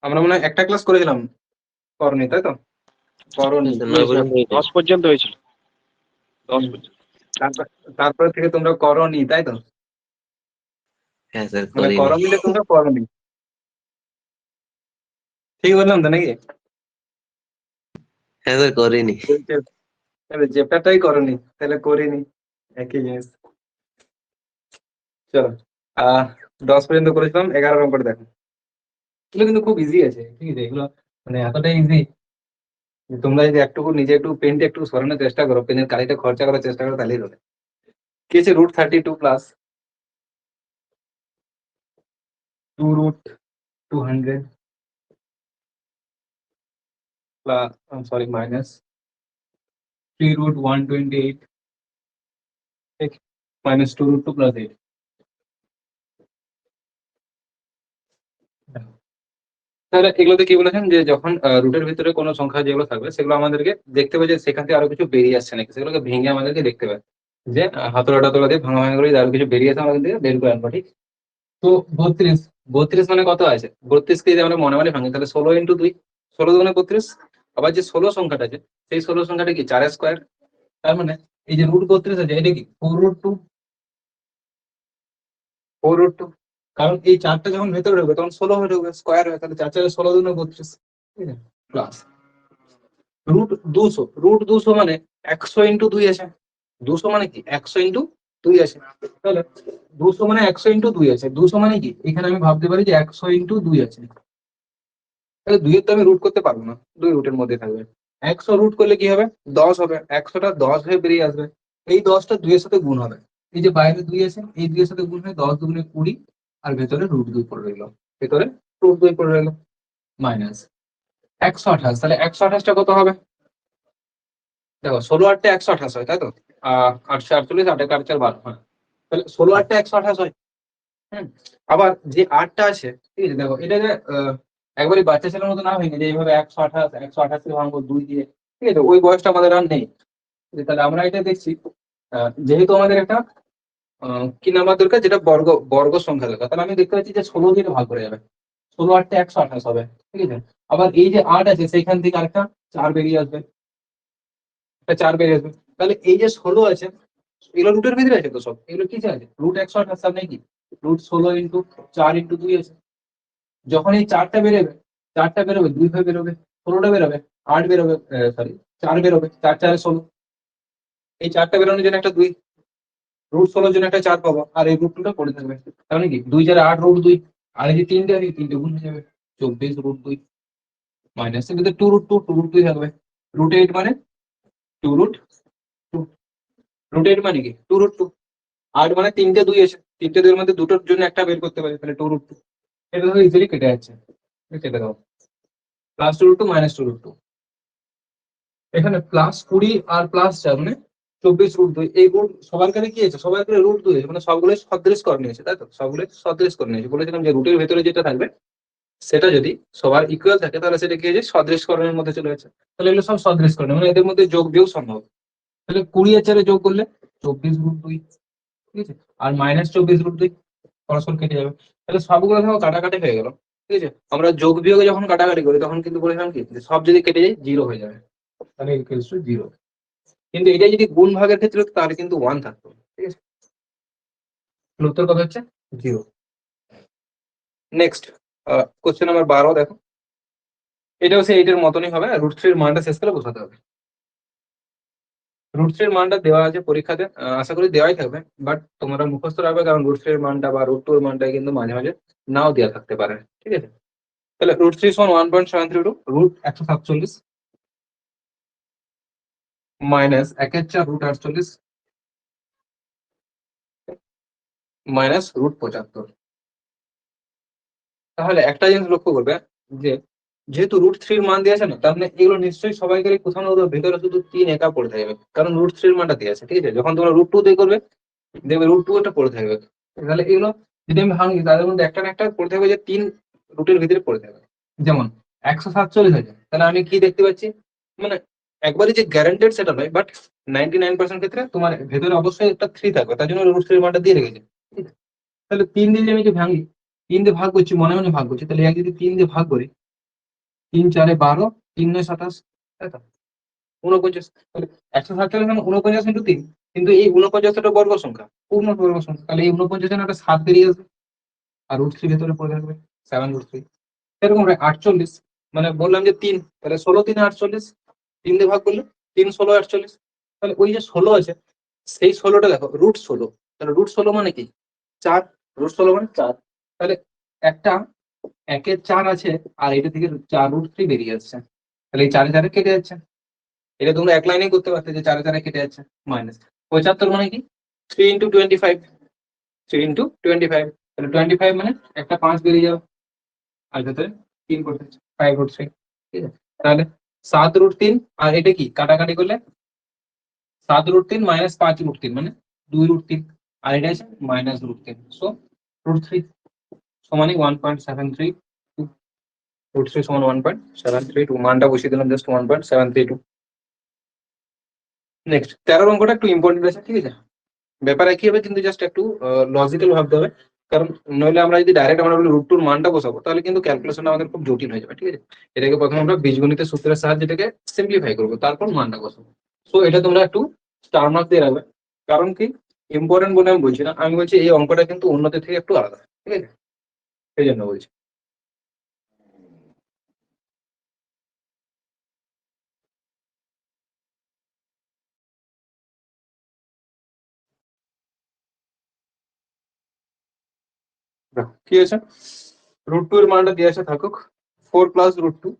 আমরা মনে হয় একটা ক্লাস করেছিলাম, করনি তাই তো? করনি, 9 পর্যন্ত হয়েছে। 10 পর্যন্ত হয়েছিল, 10 হুম। পর্যন্ত। তারপরে থেকে তোমরা করনি তাই তো? হ্যাঁ স্যার মানে করিনি। করো মিলে তোমরা করনি, ঠিক বললাম তো নাকি? হ্যাঁ স্যার করিনি। চ্যাপ্টারটাই করনি, তাহলে করিনি, একই জিনিস। চলো, 10 পর্যন্ত করেছিলাম, 11 নম্বর দেখো। এগুলো কিন্তু খুব ইজি আছে, ঠিক আছে? এগুলো মানে এতটাই ইজি, তোমরা যদি একটুকু নিজে একটু পেনটা একটু সরানোর চেষ্টা করো, পেনের কালিটা খরচা করার চেষ্টা করো, তাহলেই হবে। কি আছে, √32 plus 2√200 plus, sorry, minus 3√128 minus 2√2 plus 8। তাহলে এগুলোতে কি বলেছেন যে যখন রুটের ভিতরে কোনো সংখ্যা যেগুলো থাকবে সেগুলো আমাদেরকে দেখতে হবে যে সেখান থেকে আরো কিছু বেরিয়ে আসছে নাকি, সেগুলোকে ভেঙে আমাদেরকে দেখতে হবে যে হাতড়া টাতড়া দিয়ে ভাঙা ভাঙা করে যদি আরো কিছু বেরিয়ে আসে আমাদের থেকে বের করে আনবো, ঠিক? তো 32, 32 মানে কত আছে? 32 কে যদি আমরা মনে মনে ভাঙি তাহলে 16 × 2, 16×2 = 32। আবার যে 16 সংখ্যাটা আছে সেই 16 সংখ্যাটা কি 4 স্কোয়ার। তার মানে এই যে √32 আছে এটা কি 4√2, 4√2। কারণ এই 4টা যখন ভেতরে ঢুকবে তখন 16 হয়ে ঢুকবে, স্কোয়ার হয়ে, তাহলে 4 4 16 2 32, ঠিক আছে? প্লাস √200, √200 মানে 100 × 2 আছে। 200 মানে কি 100 × 2 আছে, তাহলে 200 মানে 100 × 2 আছে। 200 মানে কি এখানে আমি ভাবতে পারি যে 100 × 2 আছে, তাহলে 2 এর তো আমি রুট করতে পারবো না, 2 রুটের মধ্যে থাকবে। 100 রুট করলে কি হবে 10 হবে, 100টা 10 হয়ে বেরিয়ে আসবে। এই 10টা 2 এর সাথে গুণ হবে, এই যে বাইরে 2 আছে এই 2 এর সাথে গুণ হয়ে 10 2 20, আর ভেতরে √2 পড়ে রইলো, ভেতরে √2 পড়ে রইলো। মাইনাস 128, তাহলে 128টা কত হবে? দেখো 16 8 128 হয় তাই তো? 848, 8 4 12, হ্যাঁ। তাহলে 16 8 128 হয়। হুম। আবার যে 8টা আছে, ঠিক আছে, দেখো এটা যে একবারই বাচ্চা ছেলের মতো না ভেঙে যে এইভাবে 128 কে ভাঙবো 2 দিয়ে, ঠিক আছে, ওই বয়সটা আমাদের আর নেই। তাহলে আমরা এটা দেখছি, যেহেতু আমাদের একটা কি নাম্বার দরকার, যেটা বর্গ বর্গ সংখ্যা দরকার, তাহলে আমি দেখতে পাচ্ছি যে 16 দিয়ে ভাগ করে যাবে, 16 8 128 হবে, ঠিক আছে। আবার এই যে 8 আছে সেইখান থেকে আরেকটা 4 বেরিয়ে আসবে, একটা 4 বেরিয়ে আসবে। তাহলে এই যে 16 আছে এগুলো রুটের ভিতরে আছে তো, সব এগুলো কি আছে √128, সামনে কি √16 × 4 × 2 আছে। যখন এই 4টা বেরোবে, 4টা বেরোবে 2 হয়ে বেরোবে, 16টা বেরোবে 8 বেরোবে, সরি 4 বেরোবে, 4 4 16। এই 4টা বেরোনোর জন্য একটা 2, √16 জন্য একটা 4 পাবো, আর এই √2টা পড়ে থাকবে। তার মানে কি 2 4 8 √2, আর এই যে 3টে আছে 3টে গুণ হয়ে যাবে, 24 √2 মাইনাস এর ভিতরে 2√2, 2√2 থাকবে। √8 মানে 2√2, √8 মানে কি 2√2। 8 মানে 3টে 2 আছে, 3টে 2 এর মধ্যে দুটোর জন্য একটা বের করতে পারি, তাহলে 2√2। এটা তো ইজিলি কেটে যাচ্ছে, কেটে দাও। প্লাস 2√2 মাইনাস 2√2, এখানে +20 আর +4 মানে 24 √2। এই গুণ সবার কাছে কি আছে, সবার কাছে √2 আছে, মানে সবগুলো সদৃশ করে নিয়েছে তাই তো, সবগুলো সদৃশ করে নিয়েছে। বলেছিলাম যে রুটের ভেতরে যেটা থাকবে সেটা যদি সবার ইকুয়াল থাকে তাহলে সেটা কি হয়েছে সদৃশকরণের মধ্যে চলে যাচ্ছে। তাহলে এগুলো সব সদৃশকরণ, মানে এদের মধ্যে যোগ বিয়োগ সম্ভব। তাহলে 20 আর 4 যোগ করলে 24 √2, ঠিক আছে, আর মাইনাস 24 √2 পরস্পর কেটে যাবে। তাহলে সবগুলো ধরো কাটাকাটি হয়ে গেল, ঠিক আছে। আমরা যোগ বিয়োগে যখন কাটাকাটি করি তখন কিন্তু বলেছিলাম কি যে সব যদি কেটে যায় 0 হয়ে যাবে, তাহলে ইকুয়ালস টু 0। কিন্তু এটা যদি গুণ ভাগের ক্ষেত্রে হতো তাহলে কিন্তু 1 থাকতো, ঠিক আছে। তাহলে উত্তর কত হচ্ছে 0। নেক্সট কোশ্চেন নাম্বার 12 দেখো, এটাও সেই 8 এর মতনই হবে, √3 এর মানটা শেষ করে বসাতে হবে। √3 এর মানটা দেওয়া আছে পরীক্ষাতে, আশা করি দেওয়াই থাকবে, বাট তোমরা মুখস্থ রাখবে, কারণ √3 এর মানটা বা √2 এর মানটা কিন্তু মাঝে মাঝে নাও দেওয়া থাকতে পারে, ঠিক আছে। তাহলে √3 সমান 1.732 √147 মাইনাস 1/4 √48 মাইনাস √75। তাহলে একটা জিনিস লক্ষ্য করবে যে যেহেতু √3 এর মান দেওয়া আছে না, তার মানে এগুলো নিশ্চয়ই সবাইকার কোথাও না কোথাও ভেতরে শুধু 3 একা পড়ে থাকবে, কারণ √3 এর মানটা দেওয়া আছে, ঠিক আছে। যখন তোমরা √2 দিয়ে করবে দেখবে √2 একটা পড়ে থাকবে। তাহলে এগুলো যদি আমি ভাঙি তাদের মধ্যে একটা না একটা পড়ে থাকবে যে 3 রুটের ভিতরে পড়ে থাকবে। যেমন 147 হয়ে যায়, তাহলে আমি কি দেখতে পাচ্ছি, মানে একবারই যে গ্যারান্টেড সেটা নয়, বাট 99% ক্ষেত্রে তোমার ভেতরে অবশ্যই একটা 3 থাকবে, তার জন্য √3 এর মানটা দিয়ে রেখেছে, ঠিক আছে। তাহলে 3 দিয়ে আমি যে ভাঙি, 3 দিয়ে ভাগ করছি, মনে মনে ভাগ করছি, তাহলে এক যদি 3 দিয়ে ভাগ করি 3 4 12, 3 9 27, তাই তো 49। তাহলে 147 মানে 49 ইন্টু 3, কিন্তু এই 49টা বর্গ সংখ্যা, পূর্ণ বর্গ সংখ্যা, তাহলে এই 49 এর একটা 7 বেরিয়ে আসবে, আর √3 ভেতরে পড়ে থাকবে 7√3। সেরকম 48 মানে বললাম যে 3, তাহলে 16 3 48, 3 দিয়ে ভাগ করলে 3 16 48। তাহলে ওই যে 16 আছে, সেই 16টা দেখো √16, তাহলে √16 মানে কি 4, √16 মানে 4। তাহলে একটা 1-এর 4 আছে, আর এটা থেকে 4√3 বেরিয়ে যাচ্ছে, তাহলে এই 4 4 কেটে যাচ্ছে। এটা তোমরা এক লাইনেই করতে পারতে যে 4 4 কেটে যাচ্ছে, মাইনাস 75 মানে কি 3 ইন্টু 25, 3 ইন্টু 25, তাহলে 25 মানে একটা 5 বেরিয়ে যাবে, আর ভেতরে 3 করতে 5√3, ঠিক আছে। তাহলে 7√3, আর এটা কি কাটাকাটি করলে 7√3 মাইনাস 5√3 মানে 2√3, আর এটা আছে -√3, সো √3 সমানই 1.732, √3 সমান 1.732, মানটা বসিয়ে দিলাম জাস্ট 1.732। নেক্সট 13 অঙ্কটা একটু ইম্পর্টেন্ট আছে, ঠিক আছে। ব্যাপার একই হবে, কিন্তু জাস্ট একটু লজিক্যাল ভাবতে হবে, কারণ নইলে আমরা যদি ডাইরেক্ট আমরা √2 মানটা বসাবো, তাহলে কিন্তু ক্যালকুলেশনটা আমাদের খুব জটিল হয়ে যাবে, ঠিক আছে। এটাকে প্রথমে আমরা বীজগণিতের সূত্রের সাহায্যে এটাকে সিম্পলিফাই করবো, তারপর মানটা বসাবো। সো এটা তোমরা একটু স্টার মার্ক দিয়ে রাখবে, কারণ কি ইম্পর্টেন্ট বলে আমি বলছি না, আমি বলছি এই অঙ্কটা কিন্তু অন্যদের থেকে একটু আলাদা, ঠিক আছে, সেই জন্য বলছি। দেখো, কি আছে √2 এর মানটা দিয়ে আছে থাকুক 4 plus √2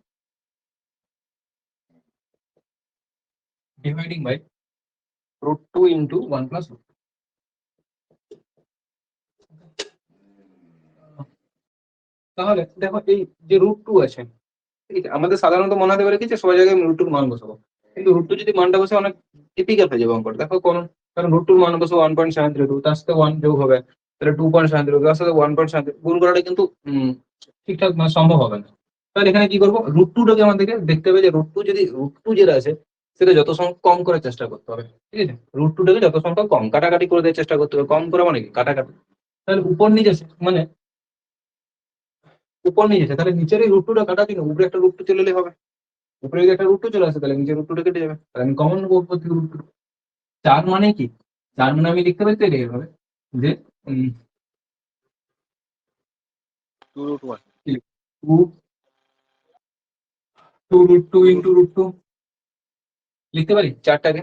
dividing by √2 into 1 plus √2। তাহলে দেখো এই যে √2 আছে, ঠিক আছে, আমাদের সাধারণত মনে হতে পারে কি যে সবাই জায়গায় √2 মান বসাবো, কিন্তু √2 যদি মানটা বসে অনেক টিপিক্যাল হয়ে যাবে অঙ্কটা। দেখো কোন, কারণ √2 মান বসে 1.732, তার সাথে 1 যোগ হবে, তাহলে 2.732, তার সাথে 1.7 গুণ করাটা কিন্তু ঠিকঠাক মানে সম্ভব হবে না। তাহলে এখানে কি করবো, √2টাকে আমাদেরকে দেখতে হবে যে √2 যদি √2 যেটা আছে সেটা যত সংখ্যক কম করার চেষ্টা করতে হবে, ঠিক আছে। √2টাকে যত সংখ্যক কম, কাটাকাটি করে দেওয়ার চেষ্টা করতে হবে, কম করা মানে কি কাটাকাটি। তাহলে উপর নিচে আছে মানে উপর নিচে আছে, তাহলে নিচের এই √2টা কাটা দিন, উপরে একটা √2 চলে এলে হবে। উপরে যদি একটা √2 চলে আসে, তাহলে নিচে √2টা কেটে যাবে, তাহলে আমি কমন নেবো উপর থেকে √2। 4 মানে কি, 4 মানে আমি লিখতে পারি তো এটা এইভাবে যে 2√1 2√2 ইন্টু √2 লিখতে পারি 4টাকে।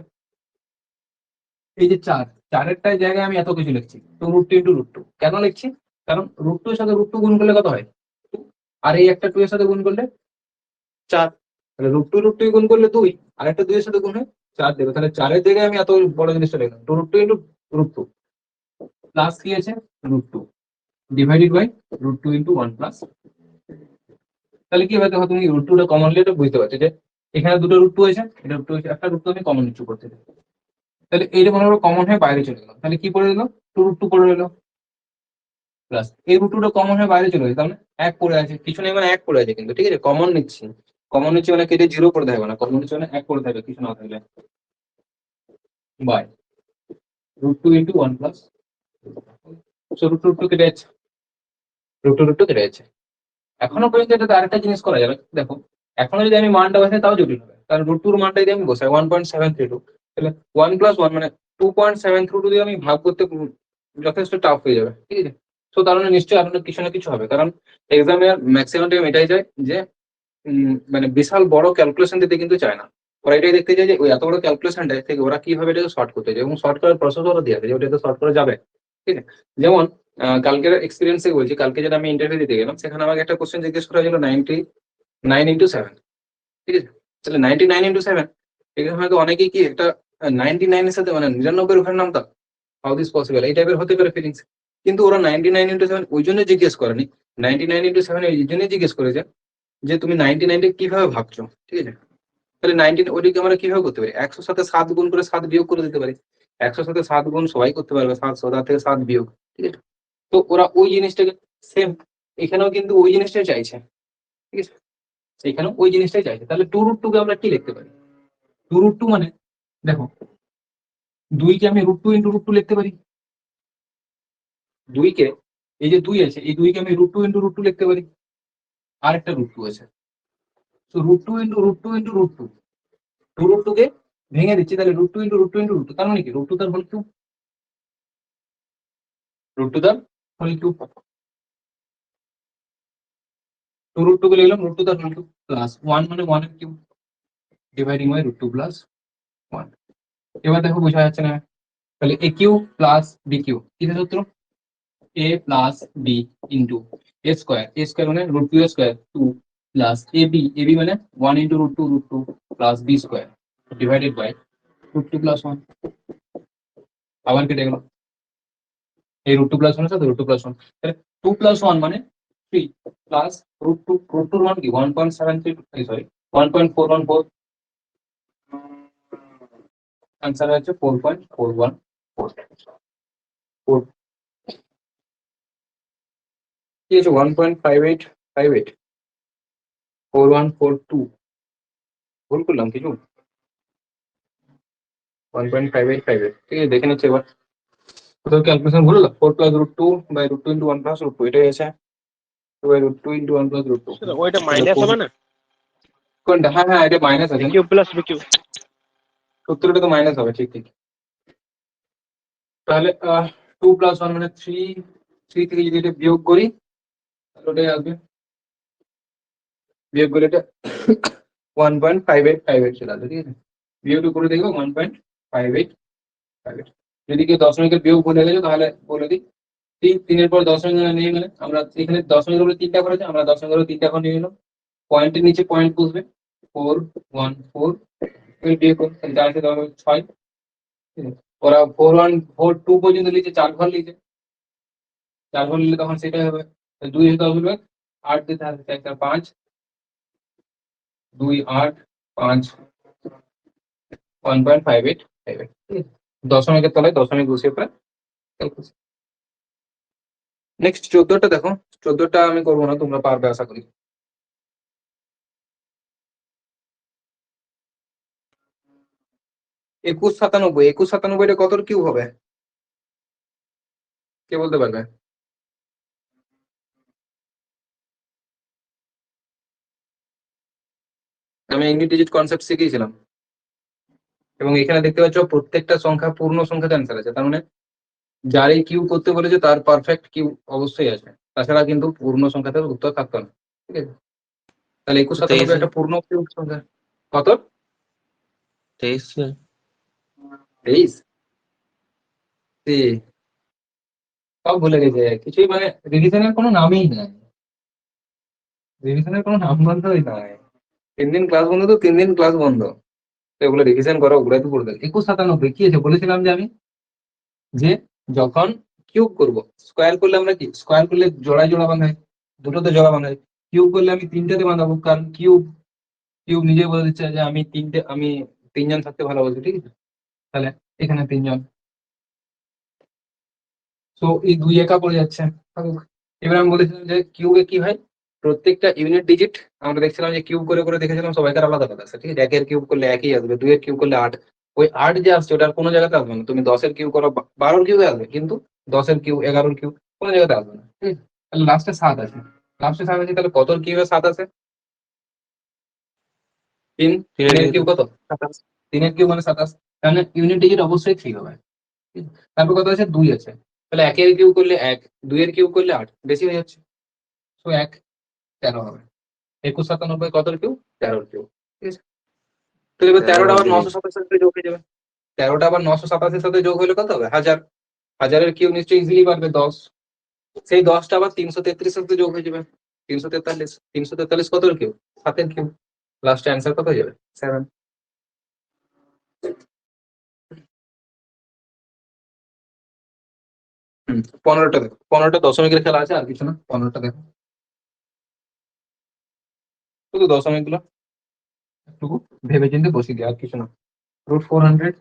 এই যে 4, 4-এরটার জায়গায় আমি এত কিছু লিখছি 2√2 ইন্টু √2, কেন লিখছি, কারণ √2 এর সাথে √2 গুণ করলে কত হয় 2, আর এই একটা 2 এর সাথে গুণ করলে 4, তাহলে √2 গুণ করলে 2, আর একটা 2 এর সাথে গুণ হয় 4 দেবে, তাহলে 4-এর জায়গায় আমি এত বড় জিনিসটা লিখলাম 2√2 ইন্টু √2 প্লাস কি আছে √2 ডিভাইডেড বাই √2 ইন্টু 1 প্লাস। তাহলে কি হবে, দেখো তুমি √2টা কমন নিলে এটা বুঝতে পারছো যে এখানে দুটো √2 আছে, এটা √2 আছে, একটা √2 আমি কমন নিচ্ছি করতে, তাহলে এইটা মনে করো কমন হয়ে বাইরে চলে গেল, তাহলে কি পড়ে গেল 2√2 পড়ে গেল, প্লাস এই √2টা কমন হয়ে বাইরে চলে গেছে, তাহলে 1 পড়ে আছে, কিছু নেই মানে 1 পড়ে আছে, কিন্তু ঠিক আছে কমন নিচ্ছি, কমন নিচ্ছি মানে কেটে 0 করে থাকবে না, কমন নিচ্ছি মানে 1 করে থাকবে কিছু না থাকলে, বাই √2 ইন্টু 1 প্লাস। সো √2 কেটে যাচ্ছে, √2 কেটে যাচ্ছে। এখনো পর্যন্ত এটা আরেকটা জিনিস করা যাবে, দেখো এখনো যদি আমি মানটা বসাই তাও জটিল হবে, কারণ √2 মানটা যদি আমি বসাই 1.732, তাহলে 1 প্লাস 1 মানে 2.732 যদি আমি ভাগ করতে যথেষ্ট টাফ হয়ে যাবে, ঠিক আছে। তো তার মানে নিশ্চয়ই আরো কিছু না কিছু হবে, কারণ এক্সামে ম্যাক্সিমাম টাইম এটাই যায় যে মানে বিশাল বড় ক্যালকুলেশন দিতে কিন্তু চায় না, ওরা এটাই দেখতে চায় যে ওই এত বড় ক্যালকুলেশনটা থেকে ওরা কিভাবে এটাকে শর্ট করতে যায়, এবং শর্ট করার প্রসেস ওরা দিয়ে আছে যে ওটাকে শর্ট করা যাবে, ঠিক আছে। যেমন কালকের এক্সপিরিয়েন্স থেকে বলছি, কালকে যেটা আমি ইন্টারভিউ দিতে গেলাম সেখানে আমাকে একটা কোশ্চেন জিজ্ঞেস করা হয়েছিল 99 ইন্টু 7, ঠিক আছে। তাহলে 99 ইন্টু 7, এখানে হয়তো অনেকেই কি একটা 99 এর সাথে মানে 99 ঘরের নামটা হাউ দিস পসিবল এই টাইপের হতে পারে ফিলিংস, কিন্তু ওরা 99 ইন্টু 7 ওই জন্য জিজ্ঞেস করেনি, 99 ইন্টু 7 এই জন্য জিজ্ঞেস করেছে যে তুমি 99টা কিভাবে ভাবছো, ঠিক আছে। তাহলে 19 ওইটাকে আমরা কিভাবে করতে পারি, 100 সাথে 7 গুণ করে 7 বিয়োগ করে দিতে পারি, 100 সাথে 7 গুণ সবাই করতে পারবে, 700 তার থেকে 7 বিয়োগ, ঠিক আছে। তো ওরা ওই জিনিসটাকে সেম এখানেও কিন্তু ওই জিনিসটাই চাইছে, ঠিক আছে, এখানেও ওই জিনিসটাই চাইছে। তাহলে 2√2 কে আমরা কি লিখতে পারি, 2√2 মানে দেখো 2 কে আমি √2 ইন্টু √2 লিখতে পারি, 2 কে এই যে 2 আছে এই 2 কে আমি √2 ইন্টু √2 লিখতে পারি, আর একটা √2 আছে, তো √2 √2 কে ভেঙে দিচ্ছি, তাহলে √2 তার মানে কি √2 তার হোল কিউব, √2 তার হোল কিউব, 2 √2 কে লিখলাম √2 তার হোল কিউব প্লাস 1 মানে 1 এর কিউব ডিভাইডিং বাই √2 প্লাস 1। এবার দেখো বোঝা যাচ্ছে না, তাহলে a cube plus b cube কিসের সূত্র, a plus b into a square মানে √2 2 প্লাস এবি মানে 1 into √2 plus b square divided by √2 plus 1। আবার কেটে গেল, এই √2 প্লাস 1 এর সাথে √2 প্লাস 1, তাহলে 2 প্লাস 1 মানে 3 প্লাস √2 মান কি 1.73, সরি 1.414, आंसर হচ্ছে 4.414 কি আছে 1.5858 4142, ভুল করলাম কিছু 1.5858, ঠিক আছে দেখে নিচ্ছি এবার কোথাও ক্যালকুলেশন ভুল হলো। 4 প্লাস √2 বাই √2 ইন্টু 1 প্লাস √2 এটাই আছে 2 বাই √2 ইন্টু 1 প্লাস √2 ওইটা মাইনাস হবে না, কোনটা, হ্যাঁ হ্যাঁ এটা মাইনাস আছে না, কিউ প্লাস বি কিউ। সূত্রটা তো মাইনাস হবে, ঠিক ঠিক। তাহলে 2 প্লাস 1 মানে 3 থেকে যদি এটা বিয়োগ করি তাহলে ওটাই আসবে, বিয়োগ করে এটা 1.5858 চলে আসবে, ঠিক আছে বিয়োগ করে দেখবো 1.5858। যদি কেউ দশমিকের বিয়োগ ভুলে গেছে তাহলে বলে দিই, 3 পর দশমিক নিয়ে গেলে আমরা এখানে দশমিক উপরে 3টা করেছে, আমরা দশমিক উপরে 3টা করে নিয়ে নিলাম, পয়েন্টের নিচে পয়েন্ট বসবে 414 বিয়োগ করুন তাহলে 4 থেকে 6, ঠিক আছে? ওরা 4142 পর্যন্ত লিখে 4 ঘর লিখে 4 ঘর নিলে তখন সেটাই হবে 2 এর 10 হবে 8 দিতে হবে 4 5 2 8 5 1.5858, ঠিক আছে দশমিকের তলায় দশমিক বসিয়ে পরে। নেক্সট 14টা দেখো, 14টা আমি করবো না, তোমরা পারবে আশা করি। 2197 এটা কত কিউব হবে কে বলতে পারবে? আমি ইউনিট ডিজিট কনসেপ্ট শিখিয়েছিলাম এবং এখানে দেখতে পাচ্ছ প্রত্যেকটা সংখ্যা পূর্ণ সংখ্যাতে অ্যান্সার আছে, তার মানে যারই কিউ করতে বলেছে তার পারফেক্ট কিউ অবশ্যই আছে, তাছাড়া কিন্তু পূর্ণ সংখ্যাতে উত্তর থাকতো না, ঠিক আছে তাহলে 2197 একটা পূর্ণ কিউব সংখ্যা। কত? 23 23 সব ভুলে গেছে, কিছুই মানে রিভিশনের কোনো নামই নাই, রিভিশনের কোনো নাম বন্ধই নাই, 3 দিন ক্লাস বন্ধ তো 3 দিন ক্লাস বন্ধ, তো এগুলো রিভিশন করো, ওগুলাই তো পড়বে। 2197 কি আছে বলেছিলাম যে আমি, যে যখন কিউব করব, স্কোয়ার করলে আমরা কি স্কোয়ার করলে জোড়ায় জোড়া বাঁধাই, দুটোতে জোড়া বাঁধাই, কিউব করলে আমি 3টেতে বাঁধাবো, কারণ কিউব কিউব নিজে বলে দিচ্ছে যে আমি 3জন থাকতে ভালোবাসি, ঠিক আছে তাহলে এখানে 3জন, তো এই 2 একা পড়ে যাচ্ছে থাকুক। এবার আমি বলেছিলাম যে কিউবে কি হয়, প্রত্যেকটা ইউনিট ডিজিট আমরা দেখছিলাম যে কিউব করে করে দেখেছিলাম সবাইকার আলাদা আলাদা আছে, ঠিক আছে 1 এর কিউব করলে 1ই আসবে, 2 এর কিউব করলে 8, ওই 8 যে আসছে ওটার কোনো জায়গাতে আসবে না, তুমি 10 এর কিউব করো 12 এর কিউবে আসবে, কিন্তু 10 এর কিউব 11 এর কিউব কোনো জায়গাতে আসবে না, ঠিক আছে তাহলে লাস্টে 7 আছে, তাহলে কত কিউবে 7 আছে 3, 3 এর কিউব কত 27, 3 এর কিউব মানে 27, তাহলে ইউনিট ডিজিট অবশ্যই 3 হবে, ঠিক আছে? তারপর কত আছে 2 আছে, তাহলে 1 এর কিউব করলে 1, 2 এর কিউব করলে 8 বেশি হয়ে যাচ্ছে, তো 1 13 হবে, 2197 কত কিউব 13 কিউব, ঠিক আছে তো এবার 13টা আবার 927 সাথে যোগ হয়ে যাবে, 13টা আবার 987 সাথে যোগ হলে কত হবে 1000, 1000 এর কিউব নিশ্চয়ই ইজিলি পারবে 10, সেই 10টা আবার 333 সাথে যোগ হয়ে যাবে 343, 343 কত কিউব 7 এর কিউব, লাস্টে অ্যান্সার কত হয়ে যাবে 7। হুম 15টা দেখো, 15টা দশমিকের খেলা আছে আর কিছু না, 15টা দেখো শুধু দশমিক গুলো একটু ভেবে চিন্তে বসিয়ে দিই আর কিছু না। √400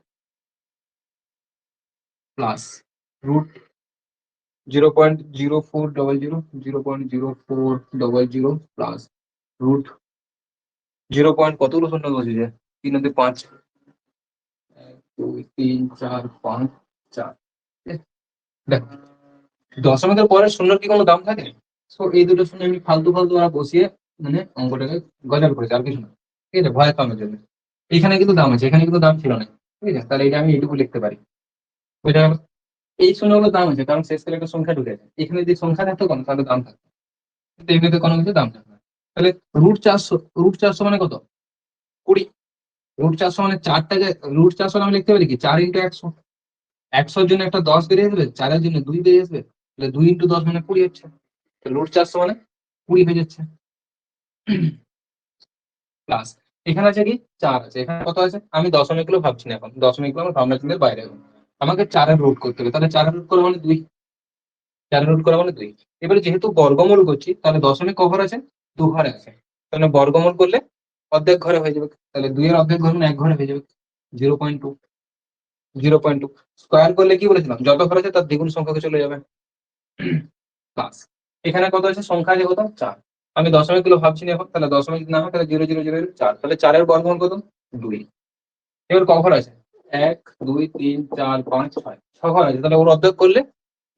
প্লাস রুট 0.0400 0.0400 প্লাস রুট কতগুলো শূন্য বসেছে 3 অব্দি 5 1 2 3 4 5 4, দেখো দশমিকের পরে শূন্যর কি কোনো দাম থাকে, সো এই দুটো শূন্য আমি ফালতু ফালতু আর বসিয়ে মানে অঙ্কটাকে গজাল করেছে, আর কিছু না। ঠিক আছে, ভয় পাওয়ার জন্য। এখানে কিন্তু দাম আছে, এখানে কিন্তু দাম ছিল না। ঠিক আছে, তাহলে এটা আমি এইটুকু লিখতে পারি। বুঝা গেল? এই শূন্যগুলো দাম আছে কারণ শেষকালে একটা সংখ্যা ঢুকে আছে। এখানে যদি সংখ্যা থাকতো কোনো, তাহলে দাম থাকতো, কিন্তু এমনিতে কোনো কিছু দাম থাকতো না। তাহলে √400, √400 মানে কত? 20। √400 মানে 4টাকে, √400 আমি লিখতে পারি কি 4 × 100। 100-র জন্য একটা 10 বেরিয়ে আসবে, 4-এর জন্য 2 বেরিয়ে আসবে, তাহলে 2 × 10 মানে 20 হচ্ছে। √400 মানে 20 হয়ে যাচ্ছে। প্লাস এখানে আছে কি 4 আছে, এখানে কত আছে আমি দশমিক গুলো ভাবছি না, এখন দশমিক গুলো আমার ভাবনা চিন্তার বাইরে এখন। আমাকে 4-এর রুট করতে হবে, তাহলে 4-এর রুট করা মানে 2, 4-এর রুট করা মানে 2। এবারে যেহেতু বর্গমূল করছি, তাহলে দশমিক কভার আছে 2 ঘরে আছে, তাহলে বর্গমূল করলে অর্ধেক ঘরে হয়ে যাবে, তাহলে 2 এর অর্ধেক ঘর মানে 1 ঘরে হয়ে যাবে। 0.2, 0.2 স্কোয়ার করলে কি বলেছিলাম, যত ঘর আছে তার দ্বিগুণ সংখ্যাকে চলে যাবে। প্লাস এখানে কত আছে, সংখ্যা আছে কত 4, আমি দশমিক গুলো ভাবছি না এখন, তাহলে দশমিক না হয় তাহলে 0, 0, 0, 4, তাহলে 4-এর বর্গমূল কত 2। এবার ক ঘর আছে 1, 2, 3, 4, 5, 6, 6 ঘর আছে, তাহলে ওর অর্ধেক করলে,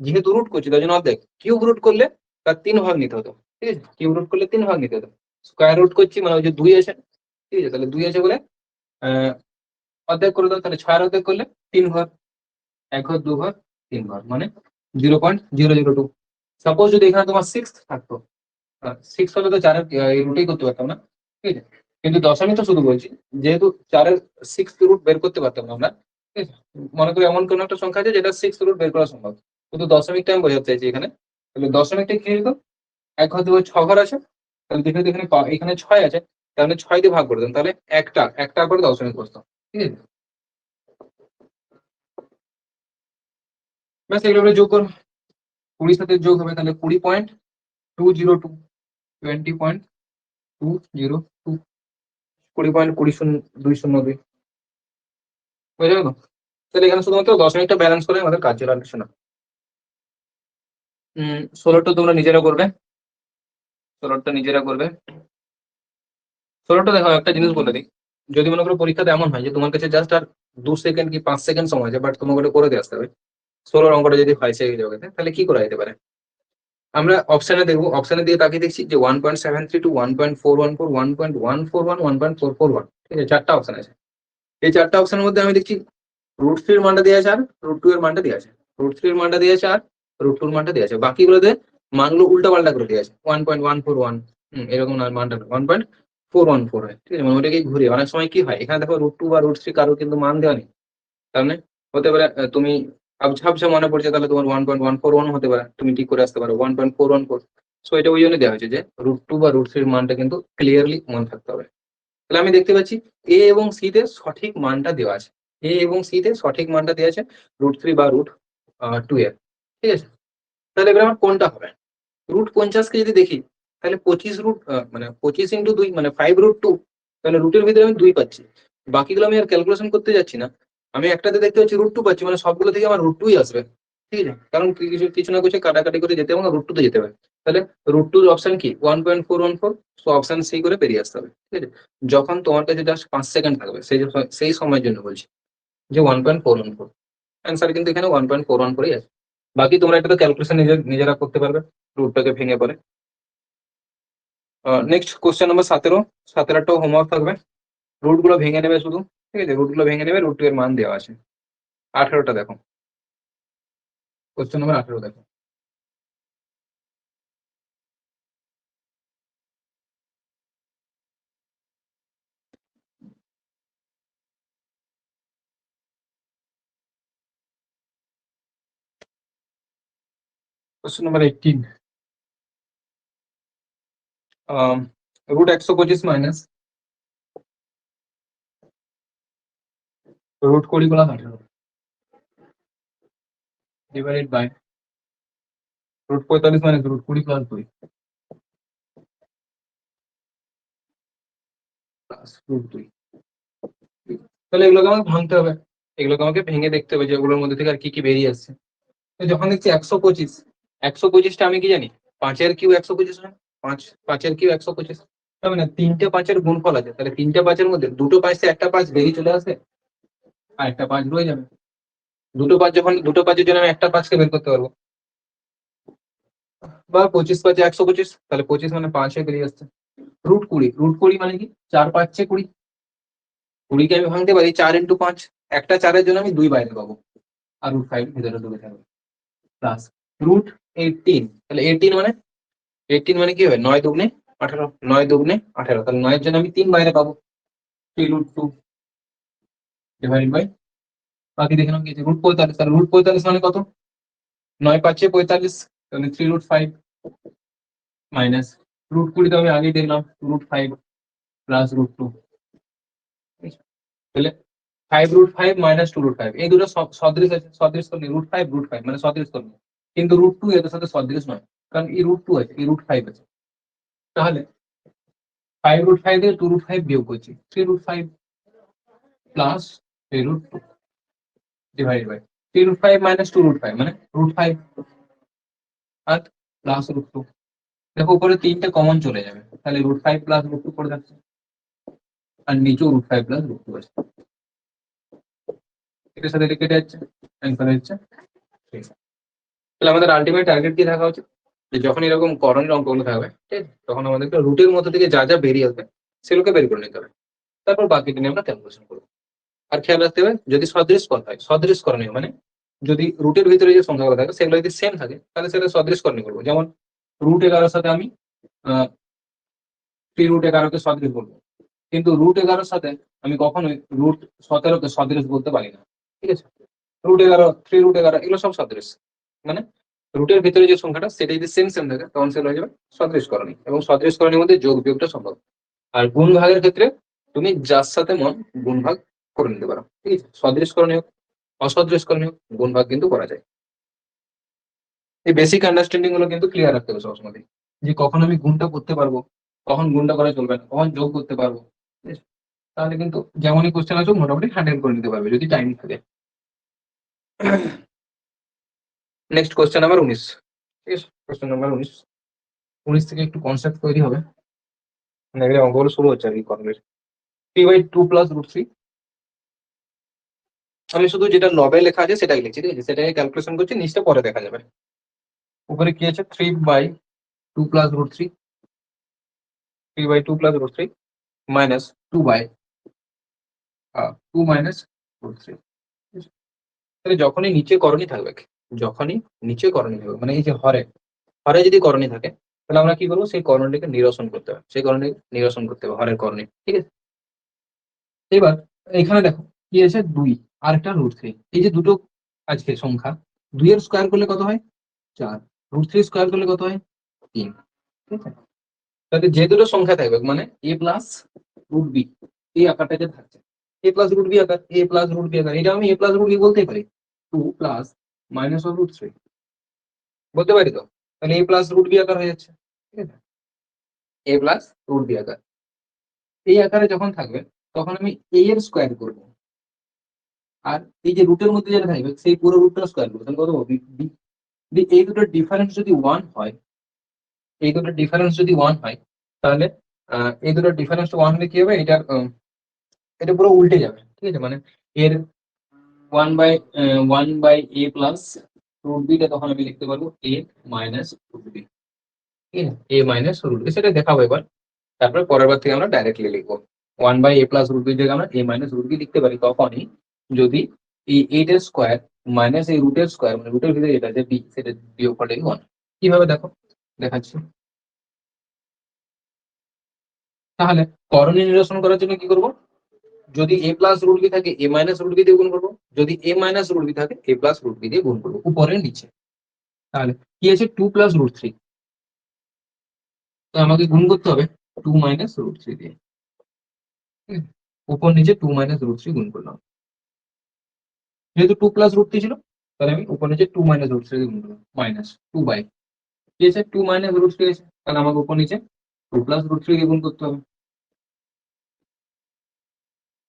যেহেতু রুট করছি তার জন্য অর্ধেক, কিউব রুট করলে তার 3 ভাগ নিতে হতো। ঠিক আছে, কিউব রুট করলে 3 ভাগ নিতে হতো। স্কোয়ার রুট করছি মানে ওই যে 2 আছে, ঠিক আছে, তাহলে 2 আছে বলে আহ অর্ধেক করে দাও, তাহলে 6-এর অর্ধেক করলে 3 ঘর, 1 ঘর, 2 ঘর, 3 ঘর, মানে 0.002। সাপোজ যদি এখানে তোমার 6 থাকতো, 6 হলে তো 4-এর এই রুটেই করতে পারতাম না। ঠিক আছে, কিন্তু দশমিক তো শুধু বলছি, যেহেতু 4-এর 6 রুট বের করতে পারতাম না আমরা। ঠিক আছে, মনে করি এমন কোন একটা সংখ্যা আছে যেটা 6 রুট বের করা সম্ভব, কিন্তু দশমিকটা আমি বোঝাতে চাইছি এখানে। তাহলে দশমিকটা কি হতো, 1 ঘর, 2 ঘর, 6 ঘর আছে, তাহলে যেহেতু এখানে এখানে 6 আছে, তাহলে 6 দিয়ে ভাগ করে দিতাম, তাহলে একটা একটা করে দশমিক বসতো। ঠিক আছে, ব্যাস এগুলো যোগ করো, 20 সাথে যোগ হবে, তাহলে 20.202, 20.202, 20.202। বুঝে গেল? তাহলে এখানে শুধুমাত্র দশমিকটা ব্যালেন্স করে আমাদের কাজ ছিল, আর কিছু না। 16টা তোমরা নিজেরা করবে, 16টা নিজেরা করবে। 16টা দেখো, একটা জিনিস বলে দিই, যদি মনে করো পরীক্ষাতে এমন হয় যে তোমার কাছে জাস্ট আর 2 সেকেন্ড কি 5 সেকেন্ড সময় আছে, বাট তোমাকে ওটা করে দিয়ে আসতে হবে, 16 অঙ্কটা যদি হয় সেই জায়গাতে, তাহলে কি করা যেতে পারে? আমরা অপশনে দেখবো, অপশনে দিয়ে তাকিয়ে দেখছি যে 1.732, 1.414, 1.141, 1.441, ঠিক আছে, 4টা অপশন আছে। এই 4টা অপশনের মধ্যে আমি দেখছি √3 এর মানটা দেওয়া আছে আর √2 এর মানটা দেওয়া আছে, √3 এর মানটা দেওয়া আছে আর √2 এর মানটা দেওয়া আছে, বাকিগুলোতে মানগুলো উল্টা পাল্টা করে দেওয়া আছে। 1.141, এরকম না, মানটা 1.414 হয়। ঠিক আছে, মানে ওটাকে ঘুরিয়ে অনেক সময় কি হয়, এখানে দেখো √2 বা √3 কারোর কিন্তু মান দেওয়া নেই, তার মানে হতে পারে তুমি ঝাপসা মনে পড়ছে, তাহলে তোমার 1.141 হতে পারে, তুমি ঠিক করে আসতে পারো 1.414। সো এটা ওই জন্য দেওয়া হয়েছে যে √2 বা √3 এর মানটা কিন্তু ক্লিয়ারলি মনে থাকতে হবে। তাহলে আমি দেখতে পাচ্ছি এ এবং সি তে সঠিক মানটা দেওয়া আছে, এ এবং সি তে সঠিক মানটা দেওয়া আছে √3 বা √2 এর। ঠিক আছে, তাহলে এবার আমার কোনটা হবে, √50 কে যদি দেখি, তাহলে 25 মানে 25 × 2 মানে 5 √2, তাহলে রুটের ভিতরে আমি 2 পাচ্ছি, বাকিগুলো আমি আর ক্যালকুলেশন করতে যাচ্ছি না। আমি একটাতে দেখতে পাচ্ছি √2 পাচ্ছি, মানে সবগুলো থেকে আমার √2ই আসবে। ঠিক আছে, কারণ কিছু কিছু না কিছু কাটাকাটি করে যেতে হবে না, √2 তে যেতে হবে। তাহলে √2 অপশন কি 1.414, সো অপশন সি করে বেরিয়ে আসতে হবে। ঠিক আছে, যখন তোমার কাছে জাস্ট 5 সেকেন্ড থাকবে, সেই সময়ের জন্য বলছি যে 1.414, অ্যান্সার কিন্তু এখানে 1.414 আছে। বাকি তোমরা এটা তো ক্যালকুলেশন নিজেরা করতে পারবে, রুটটাকে ভেঙে পড়ে। নেক্সট কোশ্চেন নাম্বার 17, 17টাও হোমওয়ার্ক থাকবে, রুট গুলো ভেঙে নেবে শুধু। ঠিক আছে, রুট গুলো ভেঙে নেবে, √2 এর মান দেওয়া আছে। 18টা দেখো, কোশ্চেন নাম্বার 18 দেখো। Question number 18, √125 minus √20 × 18 divided by √45 minus √20 + 2 plus √2। তাহলে এগুলোকে আমাকে ভাঙতে হবে, এগুলোকে আমাকে ভেঙে দেখতে হবে যে ওগুলোর মধ্যে থেকে আর কি কি বেরিয়ে আসছে। তো যখন দেখছি 125, 125টা আমি কি জানি, 5-এর কিউ 125 হয়, 5-5-এর কিউ 125, তবে না 3টে 5-এর গুণফল আছে, তাহলে 3টে 5-এর মধ্যে দুটো 5 থেকে একটা 5 বেরিয়ে চলে আসে, আর একটা 5 রয়ে যাবে। দুটো 5 যখন, দুটো 5-এর জন্য আমি একটা 5কে বের করতে পারবো, বা 25 5-এ 125, তাহলে 25 মানে 5 বেরিয়ে আসছে। √20 মানে কি 4×5 = 20, 20কে আমি ভাঙতে পারি 4 × 5, একটা 4-এর জন্য আমি 2 বাইরে পাবো আর √5 ভিতরে ঢুকে থাকবে প্লাস √18, তাহলে 18 মানে কি হবে 9×2 = 18, 9×2 = 18, তাহলে 9 এর জন্য আমি 3 বাইরে পাবো 3√2 ডিভাইডেড বাই বাকি দেখে নাও কি আছে √45, তাহলে √45 মানে কত 9×5 = 45, তাহলে 3√5 মাইনাস √20 তো আমি আগেই দেখলাম √5 প্লাস √2, তাহলে 5√5 মাইনাস 2√5 এই দুটো সদৃশ আছে, সদৃশ করলে √5 মানে সদৃশ করলে, কিন্তু √2 এর সাথে সদৃশ নয়, কারণ এই √2 আছে এই √5 আছে, তাহলে 5√5 থেকে 2√5 বিয়োগ করছি 3√5 প্লাস 3√2 ডিভাইডেড বাই 3√5 মাইনাস 2√5 মানে √5 আর প্লাস √2, দেখো উপরে 3টে কমন চলে যাবে, তাহলে √5 প্লাস √2 পড়ে যাচ্ছে আর নিচেও √5 প্লাস √2 আছে, এটার সাথে এটা কেটে যাচ্ছে, অ্যান্সার হচ্ছে 3। তাহলে আমাদের আলটিমেট টার্গেট কি থাকা উচিত, যে যখন এরকম করণের অঙ্কগুলো থাকবে ঠিক আছে, তখন আমাদেরকে রুটের মধ্যে থেকে যা যা বেরিয়ে আসবে সেগুলোকে বের করে নিতে হবে, তারপর বাকিটা নিয়ে আমরা ক্যালকুলেশন করবো। আর খেয়াল রাখতে হবে যদি সদৃশকরণ হয়, সদৃশকরণীয় মানে যদি রুটের ভিতরে যে সংখ্যাগুলো থাকে সেগুলো যদি সেম থাকে তাহলে সেটা সদৃশকরণীয় করবো, যেমন √11 সাথে আমি 3√11 সদৃশ বলবো, কিন্তু √11 সাথে আমি কখনোই √17 সদৃশ বলতে পারি না, ঠিক আছে। √11 3√11 এগুলো সব সদৃশ, মানে রুটের ভিতরে যে সংখ্যাটা সেটা যদি সেম থাকে তখন সেটা হয়ে যাবে সদৃশকরণী, এবং সদৃশকরণীর মধ্যে যোগ বিয়োগটা সম্ভব। আর গুণ ভাগের ক্ষেত্রে তুমি যার সাথে মন গুণ ভাগ করে নিতে পারো, ঠিক আছে। সদৃশকরণীয় অসদৃশকরণীয় গুণ ভাগ কিন্তু করা যায়। এই বেসিক আন্ডারস্ট্যান্ডিং গুলো কিন্তু ক্লিয়ার রাখতে হবে সবসময়, যে কখন আমি গুণটা করতে পারবো, কখন গুণটা করা চলবে না, কখন যোগ করতে পারবো, ঠিক আছে? তাহলে কিন্তু যেমনই কোশ্চেন আসুক মোটামুটি হ্যান্ডেল করে নিতে পারবে যদি টাইম থাকে। নেক্সট কোশ্চেন নাম্বার 19, ঠিক আছে। কোশ্চেন নাম্বার 19 থেকে একটু কনসেপ্ট তৈরি হবে, মানে অঙ্কগুলো শুরু হচ্ছে আর কি কর্মের। 3/2 প্লাস √3, আমি শুধু যেটা নবে লেখা আছে সেটাই লিখছি, ঠিক আছে, সেটাই ক্যালকুলেশন করছি, নিচটা পরে দেখা যাবে। উপরে কি আছে 3/2 প্লাস √3, 3/2 প্লাস √3 মাইনাস 2 মাইনাস √3। তাহলে যখনই নিচে করণী থাকবে, যখনই নিচে করণী থাকবে মানে এই যে হরে হরে যদি করণী থাকে তাহলে আমরা কি করবো, সেই করণীটাকে নিরসন করতে হবে, সেই করণী নিরসন করতে হবে হরের করণী, ঠিক আছে। এবার এখানে দেখো কি আছে 2 আর একটা √3, এই যে দুটো আজকে সংখ্যা 2 এর স্কোয়ার করলে কত হয় 4, √3 স্কোয়ার করলে কত হয় 3, ঠিক আছে। তাহলে যে দুটো সংখ্যা থাকবে মানে a প্লাস √b, এই আকারটা যে থাকছে a প্লাস √b আকার, a প্লাস √b আকার, এটা আমি a প্লাস √b বলতেই পারি, 2 প্লাস মাইনাস অফ √3 বলতে পারি তো, তাহলে a প্লাস √b আকার হয়ে যাচ্ছে, ঠিক আছে, a প্লাস √b আকার। এই আকারে যখন থাকবে তখন আমি a এর স্কোয়ার করবো, আর এই যে রুটের মধ্যে যেটা থাকবে সেই পুরো রুটটা স্কোয়ার করবো, তাহলে কত হবে b। এই দুটোর ডিফারেন্স যদি 1 হয়, এই দুটোর ডিফারেন্স যদি 1 হয় তাহলে এই দুটোর ডিফারেন্স 1 হলে কি হবে, এটা পুরো উল্টে যাবে, ঠিক আছে, মানে এর 1/a প্লাস √b টা তখন আমি লিখতে পারবো a মাইনাস √b, ঠিক আছে, a মাইনাস √b, সেটা দেখাবো এবার। তারপরে পরের বার থেকে আমরা ডাইরেক্টলি লিখবো 1/a প্লাস √b থেকে আমরা a মাইনাস √b লিখতে পারি তখনই যদি এই 8 এর স্কোয়ার মাইনাস এই রুটের স্কোয়ার মানে রুটের ভিতরে যেটা আছে b সেটা বিয়োগ করলে 1। কিভাবে দেখো দেখাচ্ছি। তাহলে করণী নিরসন করার জন্য কি করব, যদি a প্লাস √b থাকে a মাইনাস √b দিয়ে গুণ করবো, যদি a মাইনাস √b থাকে a প্লাস √b দিয়ে গুণ করবো উপরে নিচে। তাহলে কি আছে 2 প্লাস √3, তো আমাকে গুণ করতে হবে 2 মাইনাস √3 দিয়ে, ঠিক আছে? উপর নিচে 2 মাইনাস √3 গুণ করলাম, যেহেতু 2 প্লাস √3 ছিল তাহলে আমি উপর নিচে 2 মাইনাস √3 দিয়ে গুণ করলাম মাইনাস 2 বাই কি আছে 2 মাইনাস √3 আছে, তাহলে আমাকে উপর নিচে 2 প্লাস √3 দিয়ে গুণ করতে হবে,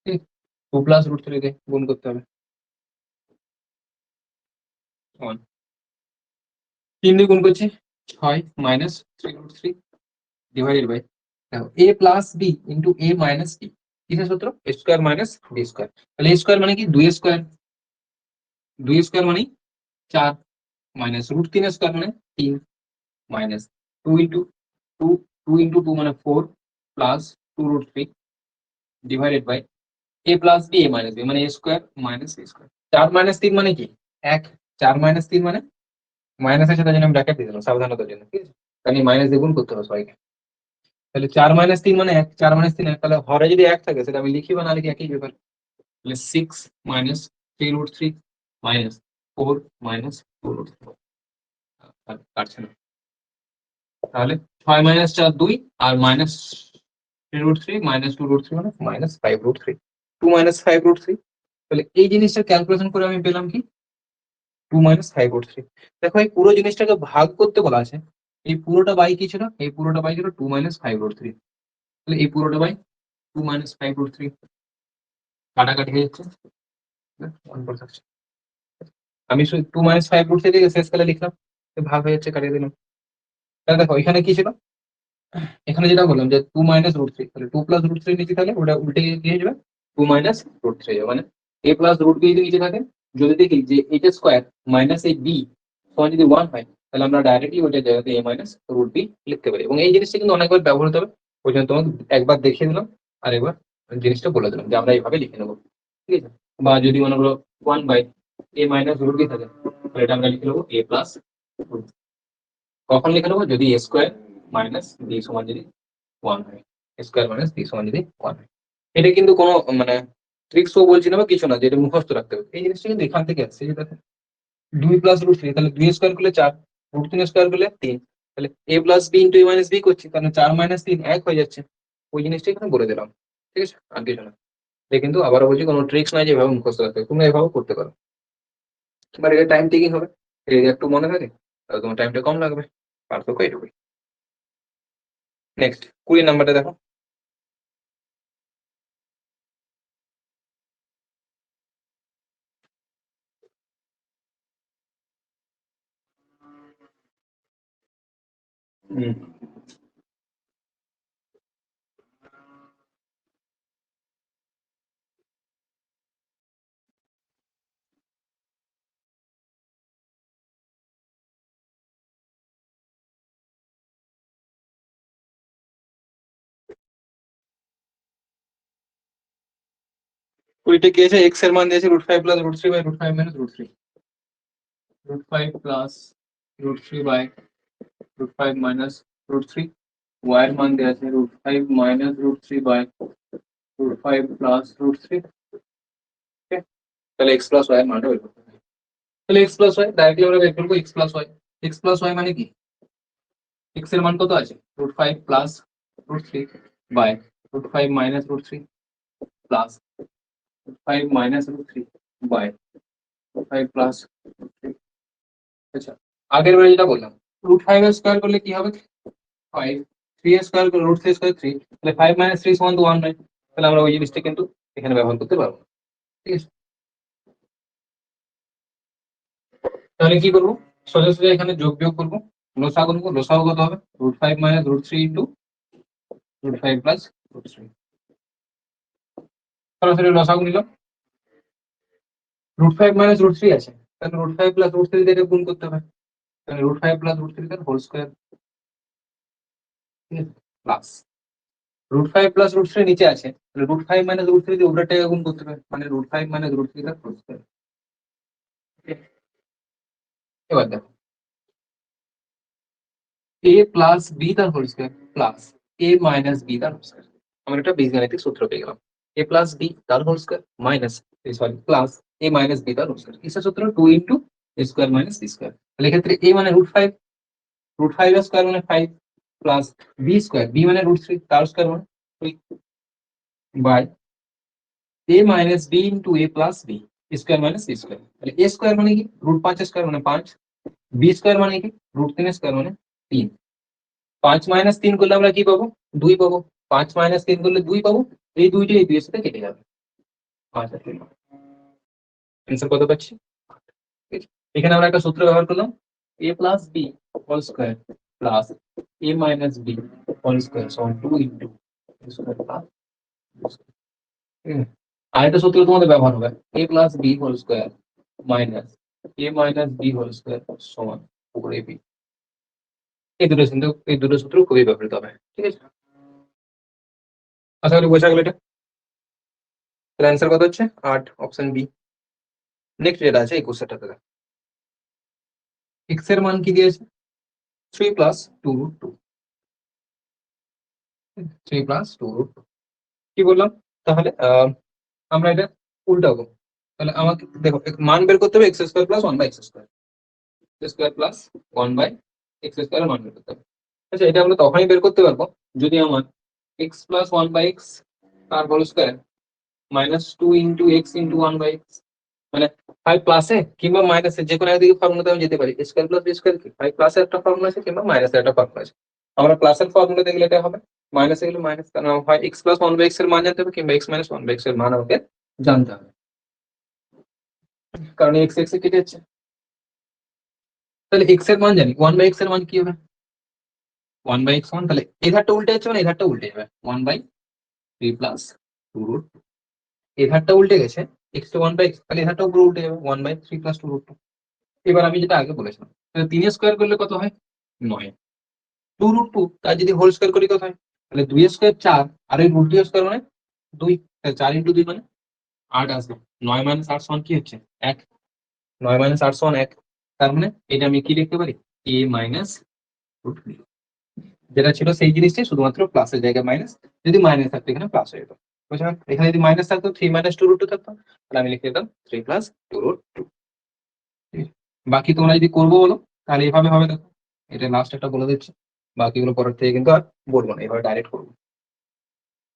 ঠিক, 2 প্লাস √3 দিয়ে গুণ করতে হবে 1, 3 দিয়ে গুণ করছি 6 মাইনাস 3√3 ডিভাইডেড বাই দেখো a plus b into a minus b, কিসের সূত্র a square minus b square, তাহলে a স্কোয়ার মানে কি 2 স্কোয়ার, 2 স্কোয়ার মানে 4 মাইনাস √3 স্কোয়ার মানে 3 মাইনাস 2 ইন্টু 2 2 ইন্টু 2 মানে 4 plus 2√3 divided by a plus b a minus b মানে a square minus b square. 4 minus 3 মানে কি 1, 4 মাইনাস 3 মানে মাইনাস আছে, তার জন্য আমি ব্র্যাকেট দিয়ে দিলাম সাবধানতার জন্য, ঠিক আছে? কারণ মাইনাস দিয়ে গুণ করতে হবে সবাইকে। তাহলে 4 মাইনাস 3 মানে 1, 4 মাইনাস 3 1, তাহলে হরে যদি 1 থাকে সেটা আমি লিখি বা না লিখি একই ব্যাপার। তাহলে 6 মাইনাস 3√3 মাইনাস 4 মাইনাস 2√3 কাটছে না। তাহলে 6 মাইনাস 4 2 আর মাইনাস 3√3 মাইনাস 2√3 মানে মাইনাস 5√3, 2 মাইনাস 5√3। তাহলে এই জিনিসটা ক্যালকুলেশন করে আমি পেলাম কি 2 মাইনাস 5√3। দেখো এই পুরো জিনিসটাকে ভাগ করতে বলা আছে, এই পুরোটা বাই কি ছিল, এই পুরোটা বাই ছিল 2 মাইনাস 5√3। তাহলে এই পুরোটা বাই 2 মাইনাস 5√3 কাটাকাটি হয়ে যাচ্ছে, 1 পর থাকছে। আমি শুধু 2 মাইনাস 5√3 থেকে শেষ কালে লিখলাম, ভাগ হয়ে যাচ্ছে, কাটিয়ে দিলাম। তাহলে দেখো এখানে কি ছিল, এখানে যেটা বললাম যে 2 মাইনাস √3, তাহলে 2 প্লাস √3 নিচে থাকে, ওটা উল্টে গিয়ে হয়ে যাবে 2 মাইনাস √3, মানে a প্লাস √b যদি নিচে থাকে, যদি দেখি যে এটা স্কোয়ার মাইনাস এই b সমান যদি 1 হয়, তাহলে আমরা ডাইরেক্টলি ওইটা জায়গাতে a মাইনাস √b লিখতে পারি। এবং এই জিনিসটা কিন্তু অনেকবার ব্যবহৃত হবে, ওই জন্য তোমাকে একবার দেখিয়ে দিলাম আর একবার জিনিসটা বলে দিলাম যে আমরা এইভাবে লিখে নেবো, ঠিক আছে? বা যদি মনে করো 1 বাই a মাইনাস √b থাকে, তাহলে এটা আমরা লিখে নেবো a প্লাস। কখন লিখে নেবো, যদি a স্কোয়ার মাইনাস b সমান যদি 1 হয়, স্কোয়ার মাইনাস বি সমান যদি 1 হয়। এটা কিন্তু কোনো মানে ট্রিক্সও বলছি না বা কিছু না, যেটা মুখস্থ রাখতে হবে। এই জিনিসটা কিন্তু এখান থেকে আসছে, যে দেখো 2 প্লাস √3, তাহলে 2 স্কোয়ার করলে 4, √3 স্কোয়ার করলে 3, তাহলে a plus b into a minus b করছি, তাহলে 4 মাইনাস 3 1 হয়ে যাচ্ছে। ওই জিনিসটা এখানে বলে দিলাম, ঠিক আছে? আর কিছু না। এটা কিন্তু আবারও বলছি কোনো ট্রিক্স নাই যে এভাবে মুখস্থ রাখতে হবে, তোমরা এভাবে করতে পারো। এবার এটা টাইম টেকিং হবে, এটা যদি একটু মনে থাকে তাহলে তোমার টাইমটা কম লাগবে, পার্থক্য এইটুকুই। নেক্সট 20 নাম্বারটা দেখো। হুম, কুড়িটা কি আছে, এক্স এর মান দিয়েছে √5 plus √3 by √5 minus √3, √5 plus √3 by √5 minus √3, y এর মান দেওয়া আছে √5 মাইনাস √3 বাই √5 প্লাস √3। তাহলে এক্স প্লাস ওয়াই এর মানটা বের করতে হবে। তাহলে এক্স প্লাস ওয়াই ডাইরেক্টলি আমরা বের করবো, x plus y. X plus y মানে কি, এক্স এর মান কত আছে √5 plus √3 by √5 minus √3 plus √5 minus √3 by √5 plus √3। আচ্ছা, আগের বারে যেটা বললাম √5 স্কোয়ার করলে কি হবে 5, 3 স্কোয়ার করলে √3 স্কোয়ার 3, তাহলে 5 মাইনাস 3 সমান তো 1 নয়, তাহলে আমরা ওই জিনিসটা কিন্তু এখানে ব্যবহার করতে পারবো না, ঠিক আছে? তাহলে কি করবো, সোজা সোজা এখানে যোগ বিয়োগ করবো, লসা করবো, লসাও কত হবে √5 মাইনাস √3 ইন্টু √5 প্লাস √3। সরাসরি লসাগু নিলাম, √5 মাইনাস √3 আছে, তাহলে √5 প্লাস √3 দিয়ে এটা গুণ করতে হবে, তাহলে √5 প্লাস √3 তার হোল স্কোয়ার, ঠিক আছে? প্লাস √5 প্লাস √3 নিচে আছে, তাহলে √5 মাইনাস √3 দিয়ে উপরেরটাকে গুণ করতে হবে, মানে √5 মাইনাস √3 তার হোল স্কোয়ার। এবার দেখো a প্লাস বি তার whole square plus a minus b তার হোল স্কোয়ার, আমরা একটা বীজগাণিতিক সূত্র পেয়ে গেলাম, a প্লাস বি তার whole square minus sorry plus a minus b তার হোল স্কোয়ার। কিসের সূত্র, 2 into a square minus b square. তাহলে এক্ষেত্রে a মানে √5, √5 এর স্কোয়ার মানে 5 প্লাস বি স্কোয়ার, বি মানে √3 তার স্কোয়ার মানে 3 by a minus b into a plus b square minus b square. তাহলে a স্কোয়ার মানে কি √5 স্কোয়ার মানে 5, বি স্কোয়ার মানে কি √3 স্কোয়ার মানে 3। 5 মাইনাস 3 করলে আমরা কি পাবো, 2 পাবো। 5 মাইনাস 3 করলে 2 পাবো, এই দুইটা এই দুইয়ের সাথে কেটে যাবে, 5 আর 3। অ্যান্সার কত পাচ্ছি, ঠিক আছে? এখানে আমরা একটা সূত্র ব্যবহার করলাম, a plus b whole square plus a minus b whole square সমান 2 ইন্টু স্কোয়ার প্লাস। আরেকটা সূত্র তোমাদের ব্যবহার হবে, a plus b whole square minus a minus b whole square সমান 4ab। এই দুটো সূত্র খুবই ব্যবহৃত হবে, ঠিক আছে? আশা করি বোঝা গেল এটা। তাহলে অ্যান্সার কত হচ্ছে 8, অপশন বি। নেক্সট যেটা আছে এই কোশ্চেনটাতে এক্স এর মান কি দিয়েছে 3 প্লাস 2√2, 3 প্লাস 2√2 কি বললাম। তাহলে আমরা এটা উল্টাবো। তাহলে আমাকে দেখো মান বের করতে হবে x square plus 1/x², square plus 1/x² মান বের করতে হবে। আচ্ছা এটা আমরা তখনই বের করতে পারবো যদি আমার এক্স প্লাস 1/x তার whole square -2 into x into 1/x, মানে 5 প্লাসে কিংবা মাইনাসে যে কোনো একদিকে ফর্মুলাতে আমি যেতে পারি। স্কোয়ার প্লাস বি স্কোয়ার কি 5 প্লাসে একটা ফর্মুলা আছে কিংবা মাইনাসে একটা ফর্মুলা আছে। আমরা প্লাসের ফর্মুলা দেখলে এটা হবে, মাইনাসে গেলে মাইনাস, কারণ হয় এক্স প্লাস 1/x এর মান জানতে হবে কিংবা এক্স মাইনাস 1/x এর মান আমাকে জানতে হবে, কারণ এক্স এক্স এ কেটে যাচ্ছে। তাহলে এক্স এর মান জানি, 1/x এর মান কি হবে 1/x মান, তাহলে এই ধারটা উল্টে যাচ্ছে মানে এই ধারটা উল্টে যাবে 1/3 প্লাস 2√2, এই ধারটা উল্টে গেছে এক্স টু 1/x, তাহলে এই ধারটা উপরে উল্টে যাবে 1/3 প্লাস 2√2। এবার আমি যেটা আগে বলেছিলাম তাহলে 3 স্কোয়ার করলে কত হয় 9, 2√2 তার যদি হোল স্কোয়ার করি কত হয়, তাহলে 2 স্কোয়ার 4 আর এই √2 স্কোয়ার মানে 2, তাহলে 4 ইন্টু 2 মানে 8 আসবে। 9 মাইনাস 8 সমান কি হচ্ছে 1, 9 মাইনাস 8 সমান 1, তার মানে এটা আমি কি লিখতে পারি a মাইনাস √3, যেটা ছিল সেই জিনিসটাই শুধুমাত্র প্লাসের জায়গায় মাইনাস, যদি মাইনাস থাকতো এখানে প্লাস হয়ে যেত। বুঝলেন, এখানে যদি মাইনাস থাকতো 3 মাইনাস 2√2 থাকতো, তাহলে আমি লিখে দিতাম 3 প্লাস 2√2। বাকি তোমরা যদি করবো বলো তাহলে এভাবে হবে, দেখো এটা লাস্ট একটা বলে দিচ্ছি, বাকিগুলো পরের থেকে কিন্তু আর বলবো না, এভাবে ডাইরেক্ট করবো।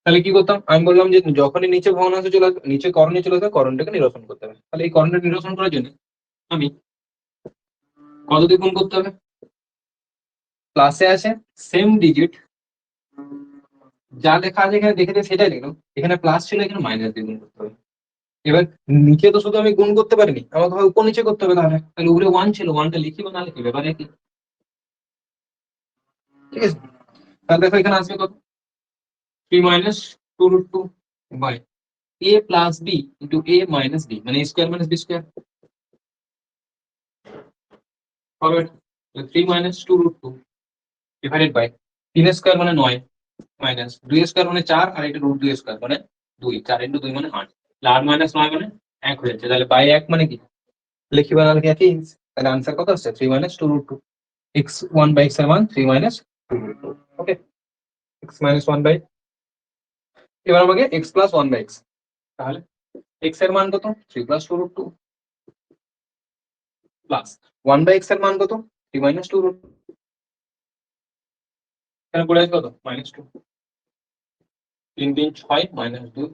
তাহলে কি করতাম আমি বললাম যে যখনই নিচে ভগ্নাংশ চলে আসবে, নিচে করণে চলে আসবে, করণটাকে নিরসন করতে হবে। তাহলে এই করণটা নিরসন করার জন্য আমি কত দিয়ে গুণ করতে হবে, প্লাসে আছে সেম ডিজিট যা লেখা আছে এখানে দেখে দিয়ে সেটাই লিখলাম, এখানে প্লাস ছিল এখানে মাইনাস দিয়ে গুণ করতে হবে। এবার নিচে তো শুধু আমি গুণ করতে পারিনি, আমাকে হয় উপর নিচে করতে হবে, তাহলে তাহলে উপরে 1 ছিল 1টা লিখি বা না লিখি ব্যাপার একই, ঠিক আছে। তাহলে দেখো এখানে আসবে কত 3 minus 2√2 by a plus b into a minus b, মানে a square minus b square হবে 3 মাইনাস 2√2 ডিভাইডেড বাই 3 স্কোয়ার মানে 9 মাইনাস 2 স্কোয়ার মানে 4 আর এটা √2 স্কোয়ার মানে 2, 4 ইন্টু 2 মানে 8, 8 মাইনাস 9 মানে 1 হয়ে যাচ্ছে। তাহলে বাই 1 মানে কি লিখি বা না লিখি একই, তাহলে আনসার কত আসছে 3 মাইনাস 2√2, x 1/x এর মান 3 মাইনাস 2√2। ওকে, x মাইনাস 1/, এবার আমাকে x প্লাস 1/x, তাহলে x এর মান কত 3 প্লাস 2√2 প্লাস 1/x এর মান কত 3 মাইনাস 2√2, এখানে পড়ে আছে কত -2, 3 3 6 মাইনাস 2,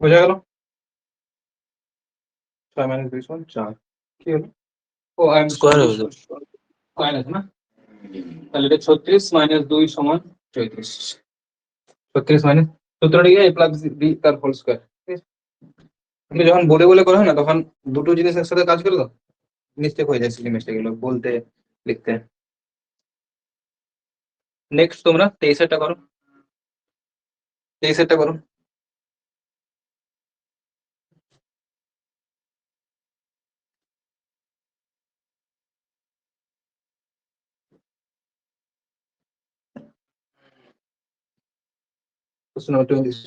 বোঝা গেল 6 মাইনাস 2 সমান 4, কি হলো ও আই এম স্কোয়ার হবে তো। স্কয়ার আছে না, তাহলে এটা 36 মাইনাস 2 সমান 34, 36 মাইনাস সূত্রটা কি a প্লাস b তার হোল স্কয়ার। কিন্তু যখন বলে বলে করা হয় না তখন দুটো জিনিস একসাথে কাজ করে তো মিস্টেক হয়ে যায়, সিলি মিস্টেক এগুলো বলতে লিখতে। নেক্সট তোমরা 23 করো, 23 করো। Question number 20,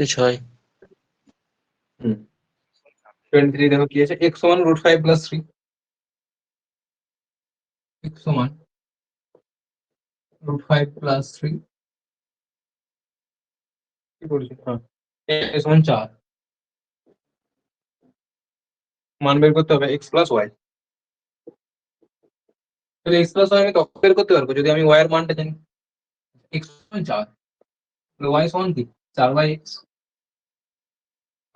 এই 6 23 দেখো কি আছে, x সমান √5 প্লাস 3, x সমান √5 প্লাস 3 কি বলছি, হ্যাঁ a সমান 4, মান বের করতে হবে x প্লাস y। তাহলে x প্লাস y আমি তখন বের করতে পারবো যদি আমি y এর মানটা জানি, x সমান 4, তাহলে y সমান কি 4/x,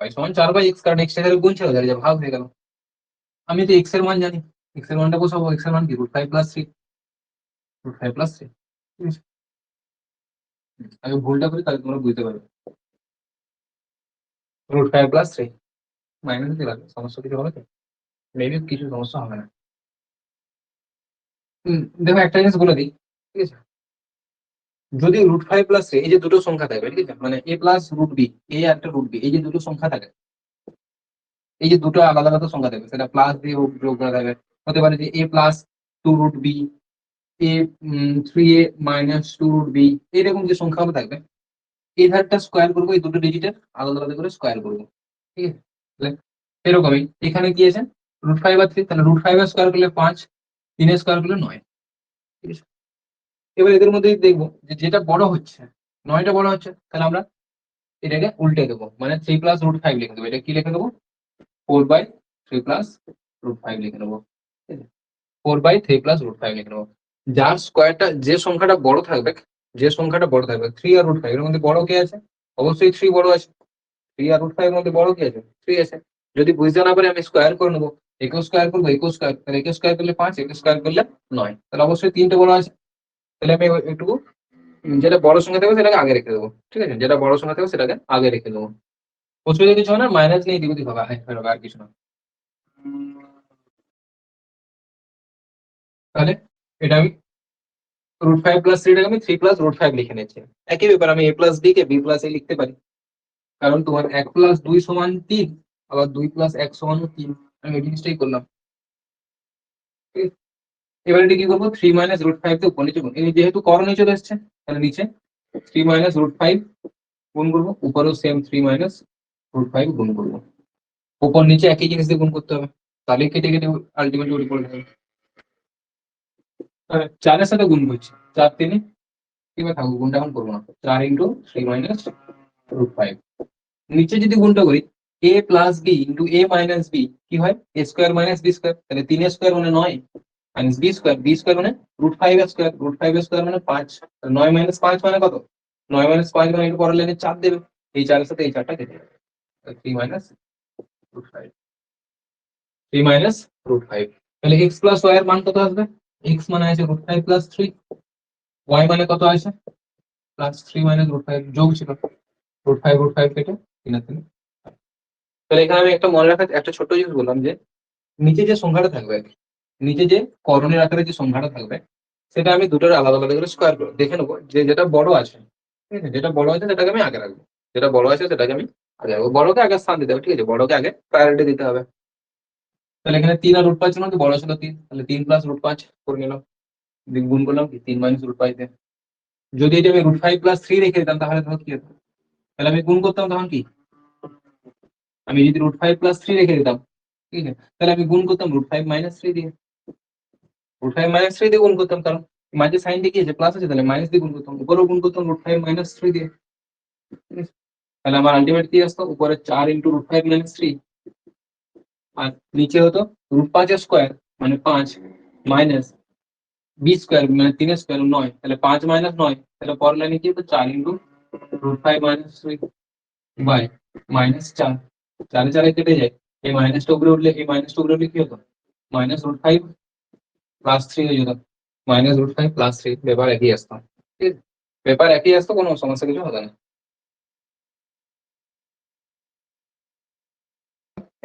y সমান 4/x, কারণ x এর সাথে গুণ ছিল যা ভাগ হয়ে গেল। আমি তো x এর মান জানি, x এর মানটা বসাবো, x এর মান কি √5 প্লাস 3, √5 প্লাস 3, ঠিক আছে। আগে ভুলটা করি তাহলে তোমরা বুঝতে পারবে, √5 প্লাস 3 মাইনাস দিতে পারবে, সমস্যা কিছু হবে তো, মেবি কিছু সমস্যা হবে না। দেখো একটা জিনিস বলে দিই, আছে। যদি রুট ফাইভ প্লাস থ্রি এই যে দুটো সংখ্যা থাকবে, ঠিক আছে, মানে এ প্লাস রুট বি, এ আর একটা রুট বি, এই যে দুটো সংখ্যা থাকে, এই যে দুটো আলাদা আলাদা সংখ্যা থাকবে, সেটা প্লাস দিয়ে হোক যোগ করা থাকবে, হতে পারে যে A plus two root B, A three A minus two root B, এরকম যে সংখ্যাগুলো থাকবে, এই ধারটা স্কোয়ার করবো, এই দুটো ডিজিটের আলাদা আলাদা করে স্কোয়ার করবো, ঠিক আছে। তাহলে এরকমই এখানে কি আছে, রুট ফাইভ আর থ্রি, তাহলে রুট ফাইভ এর স্কোয়ার করলে 5, 3 এর স্কোয়ার করলে 9, ঠিক আছে। এবার এদের মধ্যে দেখবো যে যেটা বড় হচ্ছে, 9টা বড় হচ্ছে, তাহলে আমরা এটাকে উল্টে দেবো, মানে 3 প্লাস রুট ফাইভ লিখে দেবো। এটা কি লিখে দেবো, 4/3 প্লাস রুট ফাইভ লিখে নেবো, 4/3 প্লাস রুট ফাইভ লিখে নেবো। যার স্কোয়ারটা, যে সংখ্যাটা বড় থাকবে, যে সংখ্যাটা বড় থাকবে, 3 আর রুট ফাইভ এর মধ্যে বড় কে আছে, অবশ্যই 3 বড় আছে। 3 আর রুট ফাইভ এর মধ্যে বড় কে আছে, 3 আছে। যদি বুঝতে না পারি আমি স্কোয়ার করে নেবো, একে স্কোয়ার করবো, একে স্কোয়ার, তাহলে একে স্কোয়ার করলে 5, একে স্কোয়ার করলে 9, তাহলে অবশ্যই 3টে বড় আছে। তাহলে আমি একটু যেটা বড় সংখ্যা থাকবে সেটাকে আগে রেখে দেবো, ঠিক আছে, যেটা বড় সংখ্যা থাকবে সেটাকে আগে রেখে দেবো। অসুবিধা কিছু হয় না, মাইনাস নিয়ে দিকে হবে, আর কিছু না। তাহলে এটা আমি রুট ফাইভ প্লাস থ্রিটাকে আমি 3 প্লাস রুট ফাইভ লিখে নিচ্ছি। একই ব্যাপার, আমি এ plus B K B plus এ লিখতে পারি, কারণ তোমার 1+2 সমান 3, আবার 2+1 সমান 3, আমি এই জিনিসটাই করলাম, ঠিক আছে? এবার এটা কি করবো, 3 মাইনাস রুট ফাইভ কে উপর নিচে গুণ, এই যেহেতু করণে চলে এসছে, তাহলে নিচে 3 মাইনাস রুট ফাইভ গুণ করবো, উপরেও সেম 3 মাইনাস রুট ফাইভ গুণ করবো, উপর নিচে একই জিনিস দিয়ে গুণ করতে হবে, তাহলে কেটে কেটে আলটিমেটলি উপরে যাবে। 4-এর সাথে গুণ করছি, 4 3 কিভাবে থাকবো, গুণটা এখন করবো না, 4 ইন্টু 3 মাইনাস রুট ফাইভ। নিচে যদি গুণটা করি, a plus b into a minus b কি হয়, এ স্কোয়ার মাইনাস বি স্কোয়ার, তাহলে 3 স্কোয়ার মানে 9, মাইনাস বি স্কোয়ার মানে root five square, root five square মানে 5, 9 মাইনাস 5 মানে কত, 9 মাইনাস 5 মানে একটু পরের লাইনে 4 দেবে, এই 4-এর সাথে এই 4টা কেটে যাবে, 3 minus root five, 3 minus root five. তাহলে এক্স প্লাস ওয়াই এর মান কত আসবে, এক্স মানে আছে root five plus three, y মানে কত আছে plus three minus root five, যোগ ছিল, রুট ফাইভ কেটে 3 আর 3। তাহলে এখানে আমি একটা মনে রাখার একটা ছোট্ট জিনিস বললাম যে নিচে যে সংখ্যাটা থাকবে, নিচে যে করণের আকারে যে সংখ্যাটা থাকবে, সেটা আমি দুটোর আলাদা আলাদা করে স্কোয়ার করে দেখে নেবো, যে যেটা বড় আছে, ঠিক আছে, যেটা বড় আছে সেটাকে আমি আগে রাখবো, যেটা বড় আছে সেটাকে আমি আগে রাখবো, বড়কে আগে স্থান দিতে হবে, ঠিক আছে, বড়কে আগে প্রায়োরিটি দিতে হবে। তাহলে এখানে 3 আর রুট 5 ছিল, তো বড় ছিল 3, তাহলে 3 প্লাস রুট 5 করে নিলাম, গুণ করলাম কি 3 মাইনাস রুট 5 দিয়ে। যদি এটা আমি রুট 5 প্লাস 3 রেখে দিতাম তাহলে তখন কি হতো, তাহলে আমি গুণ করতাম তখন কি, আমি যদি রুট 5 প্লাস 3 রেখে দিতাম, ঠিক আছে, তাহলে আমি গুণ করতাম রুট 5 মাইনাস 3 দিয়ে, রুট 5 মাইনাস 3 দিয়ে গুণ করতাম, কারণ মাঝে সাইনটা কি আছে, প্লাস আছে, তাহলে মাইনাস দিয়ে গুণ করতাম, উপরেও গুণ করতাম রুট 5 মাইনাস 3 দিয়ে, ঠিক আছে। তাহলে আমার আলটিমেট কি আসতো, উপরে 4 ইন্টু রুট 5 মাইনাস 3, আর নিচে হতো রুট 5 স্কোয়ার মানে 5 মাইনাস বি স্কোয়ার মানে 3 স্কোয়ার 9, তাহলে 5 মাইনাস 9, তাহলে পরের লাইনে কি হতো, 4 into root 5 minus 3 by minus 4, 4 4 কেটে যায়, এই মাইনাসটা উপরে উঠলে, এই মাইনাসটা উপরে উঠলে কি হতো, মাইনাস রুট 5 প্লাস 3 হয়ে যেত, মাইনাস রুট 5 প্লাস 3, ব্যাপার একই আসতো, ঠিক আছে, ব্যাপার একই আসতো, কোনো সমস্যা কিছু হতো না,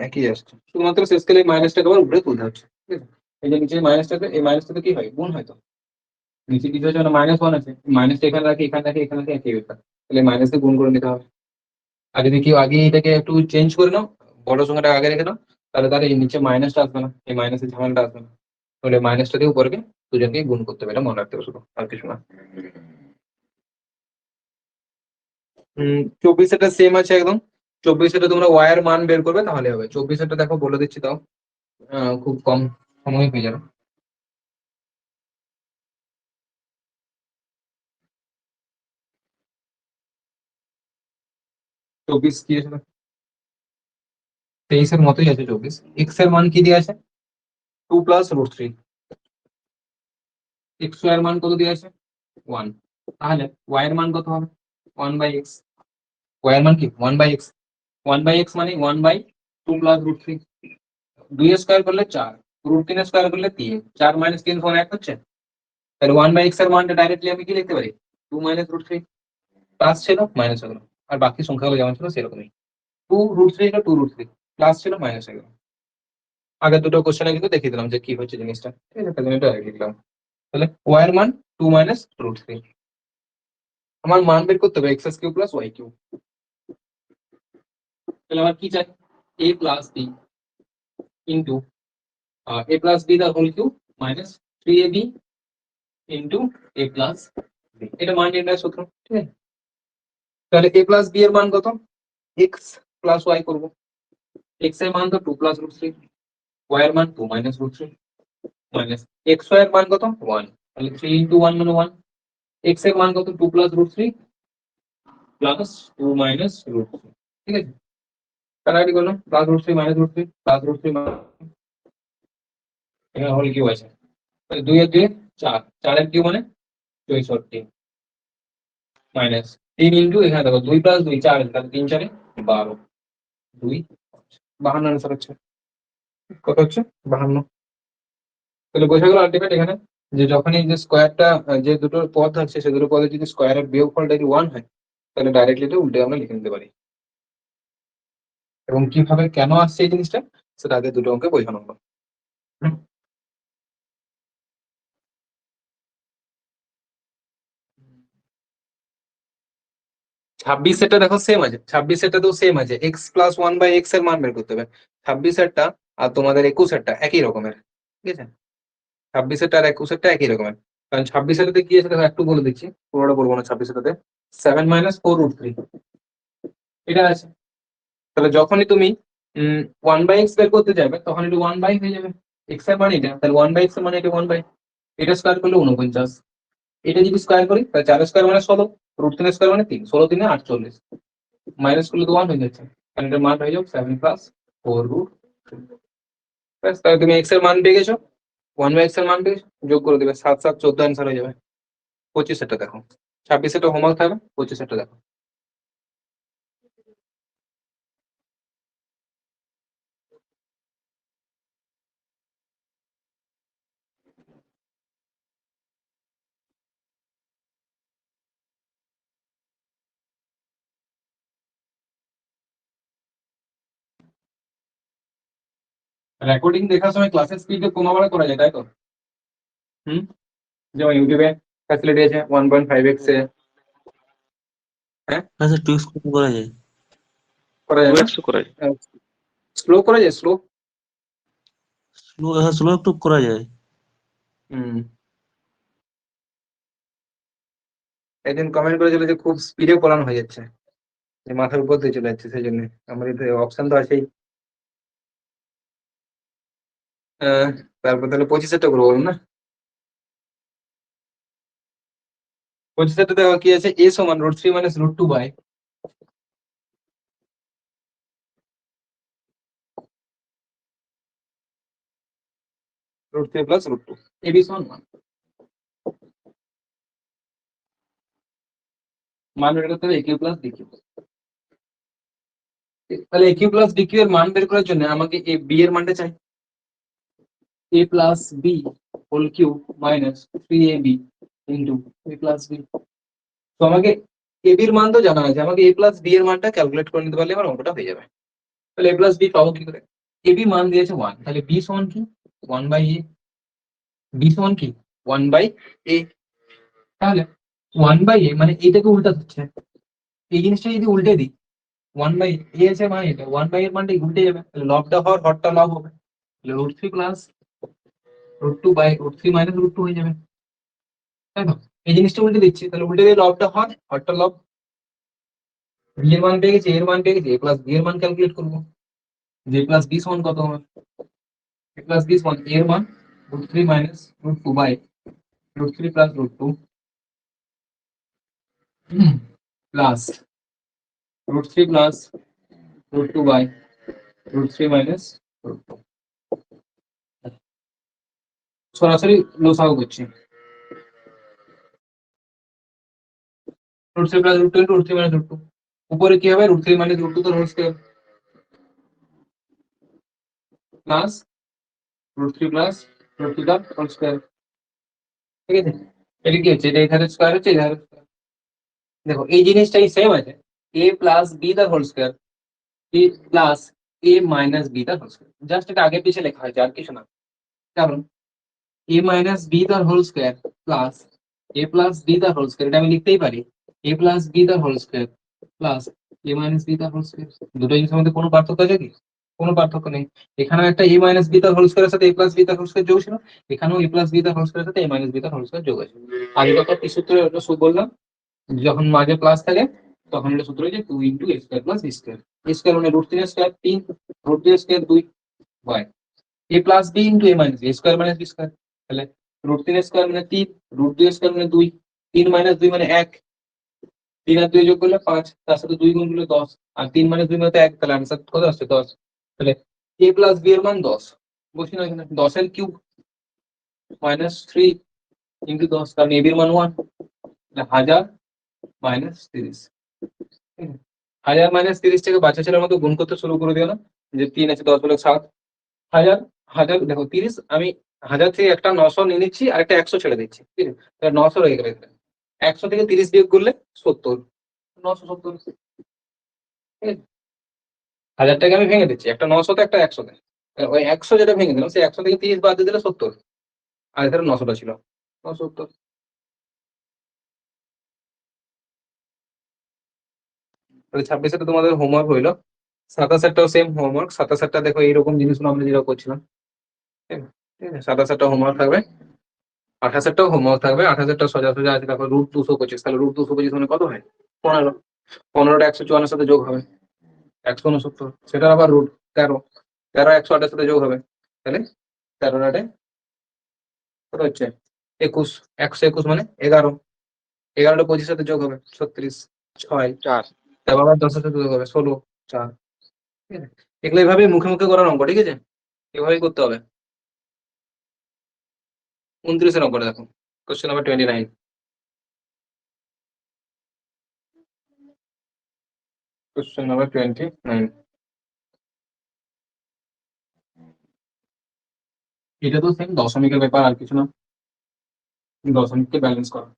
একই আসতো, শুধুমাত্র শেষকালে এই মাইনাসটাকে আবার উপরে তুলতে হচ্ছে, ঠিক আছে। এই যে নিচে মাইনাসটাকে, এই মাইনাসটাতে কি হয়, গুণ হয়তো, নিচে কিছু হচ্ছে মানে -1 আছে, মাইনাসটা এখানে রাখি, এখানে রাখি, এখানে রাখি, একই ব্যাপার, তাহলে মাইনাস দিয়ে গুণ করে নিতে হবে। আর যদি কেউ আগে এটাকে একটু চেঞ্জ করে নাও, বড় সংখ্যাটা আগে রেখে নাও, তাহলে তার এই নিচে মাইনাসটা আসবে না, এই মাইনাসের ঝামেলাটা আসবে না, তাহলে মাইনাসটা দিয়ে উপরকে দুজনকে গুণ করতে হবে, এটা মনে রাখতে হবে শুধু, আর কিছু না। 24 সেম আছে একদম, 24 তোমরা ওয়াই এর মান বের করবে তাহলে হবে। 24 দেখো বলে দিচ্ছি, তাও খুব কম সময় পেয়ে যাবে। 24 কি আছে, 23-এর মতোই আছে 24। এক্স এর মান কি দিয়ে আছে, 2 প্লাস রুট 3, এক্স এর মান কত দিয়ে আছে 1, তাহলে ওয়াই এর মান কত হবে 1/x, ওয়াই এর মান কি 1/x, 1/x মানে 1/2 প্লাস রুট 3, 2 স্কোয়ার করলে 4, রুট 3 স্কোয়ার করলে 3, 4 মাইনাস 3 সমান 1 হচ্ছে, তাহলে 1/x এর মানটা ডাইরেক্টলি আমি কি লিখতে পারি, 2 মাইনাস রুট 3, প্লাস ছিল মাইনাস হয়ে গেল, আর বাকি সংখ্যাগুলো যেমন ছিল সেরকমই, 2 রুট 3 এটা 2 রুট 3, প্লাস ছিল মাইনাস হয়ে গেল। আগের দুটো কোশ্চেনে কিন্তু দেখিয়ে দিলাম যে কি হচ্ছে জিনিসটা, ঠিক আছে, তাহলে এটা লিখলাম। তাহলে ওয়াই এর মান 2 মাইনাস রুট 3। আমার মান বের করতে হবে x cube plus y cube. তাহলে আমার কি চাই, a plus b into a plus b the whole cube minus 3ab into a plus b. এটা মান নির্ণয়ের সূত্র, ঠিক আছে। তাহলে a প্লাস বি এর মান কত, x প্লাস ওয়াই করবো। x এর মান তো 2 প্লাস রুট 3, y এর মান 2 minus root 3 minus x y এর মান কত 1, তাহলে 3 ইন্টু 1 মানে 1। x এর মান কত 2 plus root 3 plus 2 minus root 3, ঠিক আছে। কাটাকাটি করলাম, plus root 3 minus root 3 plus root 3 এখানে হোল কিউব আছে, তাহলে 2 এর 2 4, 4 এর কিউব মানে 64 মাইনাস 3 ইন্টু এখানে দেখো 2 প্লাস 2 4, তাহলে 3 4 12, 2 52 আনসার হচ্ছে। কত হচ্ছে 52। তাহলে বোঝা গেল আলটিমেট এখানে যে যখনই যে স্কোয়ারটা, যে দুটো পদ আছে সে দুটো পদে যদি স্কোয়ারের বিয়োগফলটা যদি 1 হয় তাহলে ডাইরেক্টলি এটা উল্টে আমরা লিখে নিতে পারি। এবং কিভাবে কেন আসছে এই জিনিসটা সেটা আগে দুটো অঙ্কে বোঝানো হলো। 26 সেটটা দেখো সেম আছে, 26 সেটটা তো সেম আছে, এক্স প্লাস 1/x এর মান বের করতে হবে। 26 সেটটা আর তোমাদের 21 সেটটা একই রকমের, ঠিক আছে। 26 সেটটা আর 21 সেটটা একই রকমের, কারণ 26 সেটাতে কি আছে দেখো একটু বলে দিচ্ছি, পুরোটা বলবো না। 26 সেটাতে 7 মাইনাস 4 রুট 3 এটা আছে। তাহলে যখনই তুমি 1/x বের করতে যাবে তখন এটা 1/, হয়ে যাবে x এর মান এটা, তাহলে 1/x এর মানে এটা 1/, এটা স্কয়ার করলে 49, এটা যদি স্কয়ার করি তাহলে 4 স্কয়ার মানে 16, রুট 3 স্কয়ার মানে 3, 16 3 48, মাইনাস করলে তো 1 হয়ে যাচ্ছে, কারণ এটার মান হয়ে যাবে 7 প্লাস 4 রুট 3। ব্যাস, তাহলে তুমি x এর মান পেয়ে গেছো, 1/x এর মান পেয়ে গেছো, যোগ করে দেবে 7 7 14 অ্যান্সার হয়ে যাবে। 25 এটা দেখো, 26 এটা হোমওয়ার্ক থাকবে, 25 এটা দেখো। রেকর্ডিং দেখার সময় ক্লাসের স্পিডে কমা বাড়া করা যায়, তাই তো? যেমন ইউটিউবে ফ্যাসিলিটি আছে 1.5x এ, হ্যাঁ আচ্ছা 2x করা যায়। করা যায় না, 2x করা যায়। স্লো করা যায়, স্লো। স্লো, হ্যাঁ স্লো একটু করা যায়। হুম, একদিন কমেন্ট করেছিল যে খুব স্পিডে পড়ানো হয়ে যাচ্ছে, যে মাথার উপর দিয়ে চলে যাচ্ছে, সেই জন্য আমাদের অপশন তো আছেই। তারপর তাহলে 25 করবো বলুন না। 25 দেখো কি আছে, a সমান root 3 minus root 2 by root 3 plus root 2, a b সমান মান বের করতে হবে a cube plus b cube. তাহলে a cube plus b cube এর মান বের করার জন্য আমাকে a b এর মানটা চাই, a plus b whole cube minus 3ab into a plus b। তো আমাকে a b এর মান তো জানা আছে, আমাকে a প্লাস b এর মানটা ক্যালকুলেট করে নিতে পারলে আমার অঙ্কটা হয়ে যাবে। তাহলে a প্লাস b পাবো কি করে, a b মান দিয়েছে 1, তাহলে b সমান কি 1/a, b সমান কি 1/a। তাহলে 1/a মানে এটাকে উল্টা দিচ্ছে, এই জিনিসটা যদি উল্টে দিই 1/a আছে মানে এটা 1/a এর মানটা উল্টে যাবে, তাহলে লবটা হওয়ার হরটা লব হবে, তাহলে root 3 plus root 2 by root 3 minus root 2 হয়ে যাবে, তাই তো। এই জিনিসটা উল্টে দিচ্ছি, তাহলে উল্টে দিয়ে লবটা হয় হরটা লব, বি এর মান পেয়ে গেছি, এর মান পেয়ে গেছি, a প্লাস b এর মান ক্যালকুলেট করবো, যে প্লাস b সমান কত হবে, a প্লাস b সমান a এর মান root 3 minus root 2 by root 3 plus root 2 plus root 3 plus root 2 by root 3 minus root 2। সরাসরি লসাগু করছি, root 3 plus root 2 into root 3 minus root 2, উপরে কি হবে রুট 3 মাইনাস রুট 2 তো whole square plus root 3 plus root 2 the whole square, ঠিক আছে। এটা কি হচ্ছে, এটা এখানে স্কয়ার হচ্ছে, এখানে দেখো এই জিনিসটাই সেম আছে, a plus b the whole square a plus a minus b the whole square, just এটা আগে পিছে লেখা হয়েছে আর কিছু না, কারণ a minus b the whole square plus a plus b তার হোল স্কয়ার, এটা আমি লিখতেই পারি এ প্লাস বি তার whole square plus a minus b তার হোল স্কয়ার। দুটো জিনিসের মধ্যে কোনো পার্থক্য আছে কি? কোনো পার্থক্য নেই। এখানেও একটা এ মাইনাস বি তার হোল স্কয়ারের সাথে এ প্লাস বি তার হোল স্কয়ার যোগ ছিল, এখানেও এ প্লাস বি তার হোল স্কয়ারের সাথে এ মাইনাস বি তার হোল স্কয়ার যোগ আছে। আগে কত কি সূত্র ওটা বললাম, যখন মাঝে প্লাস থাকে তখন এটা সূত্র হচ্ছে 2 into a square plus b square. A square মানে root 3 square 3, root 2 square 2 by a plus b into a minus b square minus b square. তাহলে রুট 3 স্কয়ার মানে 3, রুট 2 স্কয়ার মানে 2, 3 মাইনাস 2 মানে 1, 3 আর 2 যোগ করলে 5, তার সাথে 2 গুণ করলে 10, আর 3 মাইনাস 2 মানে 1, তাহলে आंसर কত আসছে 10। তাহলে a প্লাস b এর মান 10 বসি না এখানে, 10 এর কিউব মাইনাস 3 ইনটু 10, কারণ a এর মান 1, তাহলে 1000 মাইনাস 30। 1000 মাইনাস 30 থেকে বাচ্চা ছেলের মতো গুণ করতে শুরু করে দিও না, যে 3 আছে 10 বলে 7, 1000 1000 দেখো 30, আমি 1000 থেকে একটা 900 নিয়ে নিচ্ছি আর একটা 100 ছেড়ে দিচ্ছি, ঠিক আছে, তাহলে 900 রয়ে গেল এখানে। 100 থেকে 30 বিয়োগ করলে 70, 970, ঠিক আছে। 1000 টাকে আমি ভেঙে দিচ্ছি, একটা 900 তে একটা 100 তে, ওই 100 যেটা ভেঙে দিলাম সেই 100 থেকে 30 বাদ দিয়ে দিলে 70, আর এখানে 900টা ছিল 970। তাহলে 26 তোমাদের হোমওয়ার্ক হইলো। 27টাও সেম হোমওয়ার্ক, 27টা দেখো এইরকম জিনিসগুলো আমরা যেটা করছিলাম, ঠিক আছে, ঠিক আছে। 27টা হোমওয়ার্ক থাকবে, 28টাও হোমওয়ার্ক থাকবে। 28টা সোজা সোজা আছে, দেখো রুট 225, তাহলে রুট 225 মানে কত হয় 15, 15টা 154 সাথে যোগ হবে 169, সেটা আবার রুট 13, 13 108 সাথে যোগ হবে, তাহলে 13 আটে কত হচ্ছে 21, 121 মানে 11, 11টা 25 সাথে যোগ হবে 36, 6, 4 তারপর আবার 10 সাথে যোগ হবে 16, 4, ঠিক আছে। এগুলো এইভাবে মুখে মুখে করার অঙ্ক, ঠিক আছে, এভাবেই করতে হবে। 29 অঙ্কটা দেখো, কোশ্চেন নাম্বার 29, কোশ্চেন নাম্বার 29। এটা তো সেম দশমিকের ব্যাপার, আর কিছু না, দশমিককে ব্যালেন্স করা।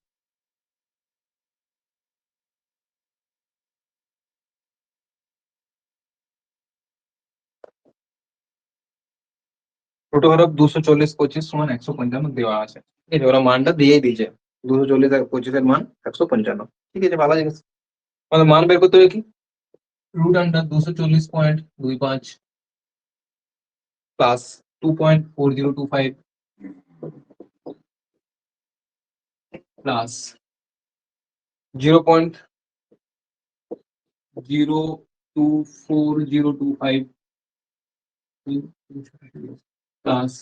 ছোট হরফ 240 25 সমান 155 দেওয়া আছে, ঠিক আছে, ওরা মানটা দিয়েই দিয়েছে 240 আর 25 এর মান 155, ঠিক আছে, ভালো জিনিস। আমাদের মান বের করতে হবে কি, root under 240.25 plus 2.4025 plus 0.024025 plus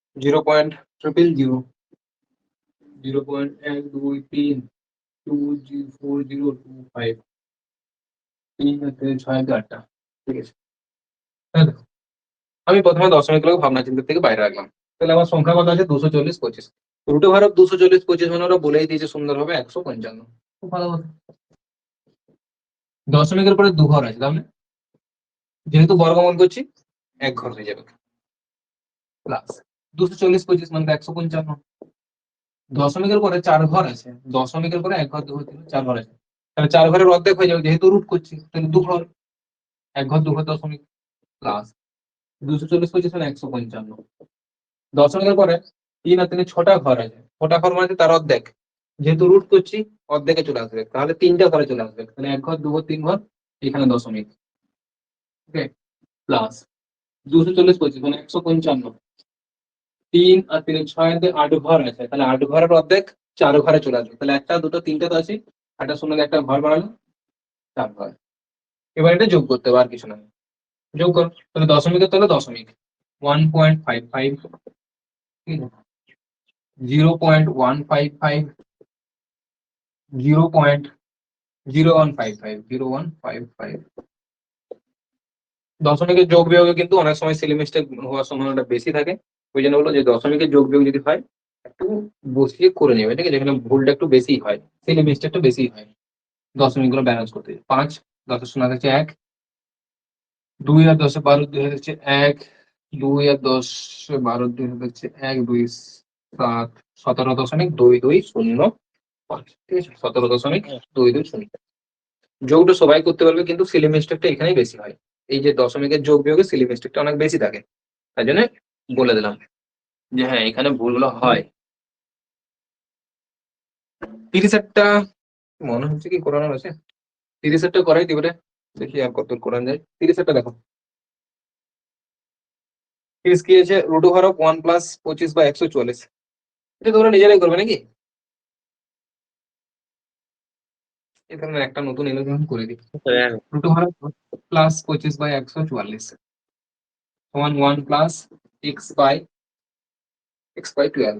0.000 0.12324025, 3 থেকে 6 থেকে 8টা, ঠিক আছে। তাই তো? আমি প্রথমে দশমিকগুলো ভাবনা চিন্তা থেকে বাইরে রাখলাম, তাহলে আমার সংখ্যা কত আছে 240 25, রুটে হরফ 240 25 মানে ওরা বলেই দিয়েছে সুন্দরভাবে 155, খুব ভালো কথা। দশমিকের পরে 2 ঘর আছে, তাহলে যেহেতু বর্গমূল করছি 1 ঘর হয়ে যাবে, প্লাস 240 25 মানে 155, দশমিকের পরে 4 ঘর আছে, দশমিকের পরে 1 ঘর 2 ঘর 3 4 ঘর আছে, তাহলে 4 ঘরের অর্ধেক হয়ে যাবে, যেহেতু রুট করছি তাহলে 2 ঘর, 1 ঘর 2 ঘর দশমিক, প্লাস 240 25 মানে 155, দশমিকের পরে 3 আর 3 6টা ঘর আছে, 6টা ঘর মানে তার অর্ধেক, যেহেতু রুট করছি অর্ধেকে চলে আসবে, তাহলে 3টা ঘরে চলে আসবে, তাহলে 1 ঘর 2 ঘর 3 ঘর, এখানে দশমিক, ওকে, প্লাস 240 25 মানে 155, 3 আর 3 6 8 ঘর আছে, তাহলে 8 ঘরের অর্ধেক 4 ঘরে চলে আসবে, তাহলে 1টা 2টো 3টা তো আছে, 8টা শূন্য একটা ঘর বাড়ালো 4 ঘর। এবার এটা যোগ করতে হবে, আর কিছু না, যোগ কর, তাহলে দশমিকের তলে দশমিক 1.55, 0.155, 0.0155, দশমিকের যোগ বিয়োগে কিন্তু অনেক সময় সিলি মিস্টেক হওয়ার সম্ভাবনাটা বেশি থাকে, ওই জন্য বললো যে দশমিকের যোগ বিয়োগ যদি হয় একটু বসিয়ে করে নেবে, ঠিক আছে, যেখানে ভুলটা একটু বেশি হয়, সিলি মিস্টেকটা বেশি হয়, দশমিক গুলো ব্যালেন্স করতে 5 10 শূন্য হচ্ছে 1, 2 আর 10 12 2 হচ্ছে 1, 2 আর 10 12 2 হচ্ছে 1 2 7 17.2205, ঠিক আছে, 17.2205, যোগটা সবাই করতে পারবে, কিন্তু সিলি মিস্টেকটা এখানেই বেশি হয়, এই যে দশমিকের যোগ বিয়োগে সিলি মিস্টেকটা অনেক বেশি থাকে, তাই জন্য বলে দিলাম যে হ্যাঁ এখানে ভুলগুলো হয়। 30 মনে হচ্ছে কি করানো আছে, 30 করাই দিবে রে, দেখি আর কত করানো যায়। 30 দেখো, 30 কি আছে, √1 প্লাস 25/144, এটা তোমরা নিজেরাই করবে নাকি? এই ধরনের একটা নতুন এলোমেলো করে দিই, √1 প্লাস 25/144 সমান 1 প্লাস x/12,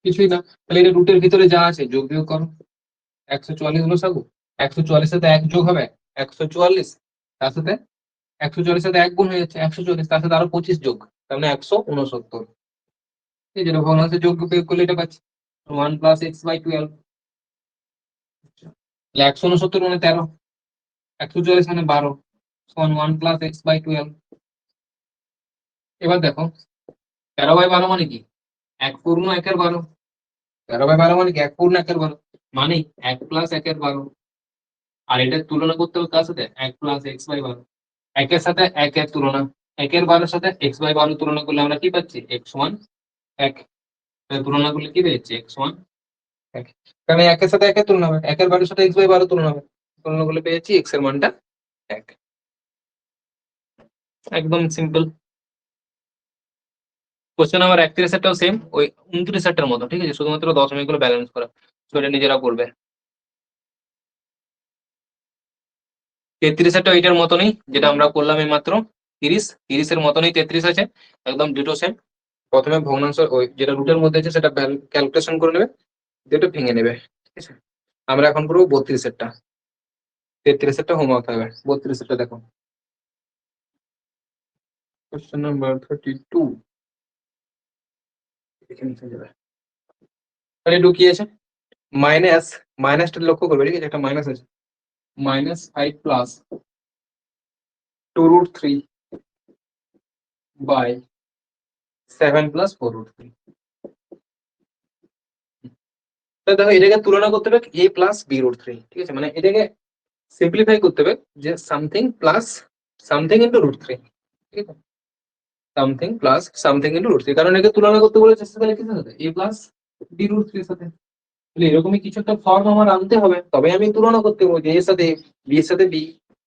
কিছুই না, তাহলে এটা রুটের ভিতরে যা আছে যোগ বিয়োগ করো। 144 হলো সাগু, 144 সাথে 1 যোগ হবে 144, তার সাথে 144 সাথে 1 গুণ হয়ে যাচ্ছে 144, তার সাথে আরো 25 যোগ, তার মানে 169। এই যেটা ভগ্নাংশে যোগ বিয়োগ করলে এটা পাচ্ছি 1 প্লাস x/12, 169 মানে 13, 144 মানে 12 সমান 1 প্লাস x/12। এবার দেখো 13/12 মানে কি, 1 পূর্ণ 1/12, 13/12 মানে কি 1 পূর্ণ 1/12, মানে 1 প্লাস 1/12, আর এটা তুলনা করতে হবে কার সাথে, 1 প্লাস x/12, 1 এর সাথে 1 এর তুলনা, 1 এর 12 সাথে x/12 তুলনা করলে আমরা কি পাচ্ছি, x সমান 1, তুলনা করলে কি পেয়েছি, x সমান 1, কারণ 1 এর সাথে 1 এর তুলনা হবে, 1 এর 12 সাথে x/12 তুলনা হবে, তুলনা করলে পেয়েছি x এর মানটা 1, একদম সিম্পল। কোশ্চেন নাম্বার 31টাও সেম ওই 29টার মতো, ঠিক আছে, শুধুমাত্র দশমিক গুলো ব্যালেন্স করা, তো এটা নিজেরা করবে। 33টাও এটার মতনই, যেটা আমরা করলাম এই মাত্র, 30 এর মতনই 33 আছে, একদম ডিটো সেম। প্রথমে ভগ্নাংশ ওই যেটা রুটের মধ্যে আছে সেটা ক্যালকুলেশন করে নেবে, যেটা ভেঙে নেবে, ঠিক আছে। আমরা এখন করবো 32এরটা, 33এরটা হোমওয়ার্ক হবে, 32এরটা দেখো, কোশ্চেন নাম্বার 32 এখানে চলে যাবে। তাহলে ঢুকিয়েছে মাইনাস, মাইনাসটা লক্ষ্য করবে, ঠিক আছে, একটা মাইনাস আছে, -5 প্লাস 2√3 বাই 7 প্লাস 4√3। তাহলে দেখো এটাকে তুলনা করতে হবে a প্লাস b√3, ঠিক আছে, মানে এটাকে সিম্পলিফাই করতে হবে যে সামথিং প্লাস সামথিং ইন্টু √3, ঠিক আছে, সামথিং প্লাস সামথিং ইন্টু √3, কারণ একে তুলনা করতে বলেছে তাহলে কিসের সাথে, a প্লাস b√3 এর সাথে, তাহলে এরকমই কিছু একটা ফর্ম আমার আনতে হবে, তবে আমি তুলনা করতে পারবো যে এর সাথে b এর সাথে b,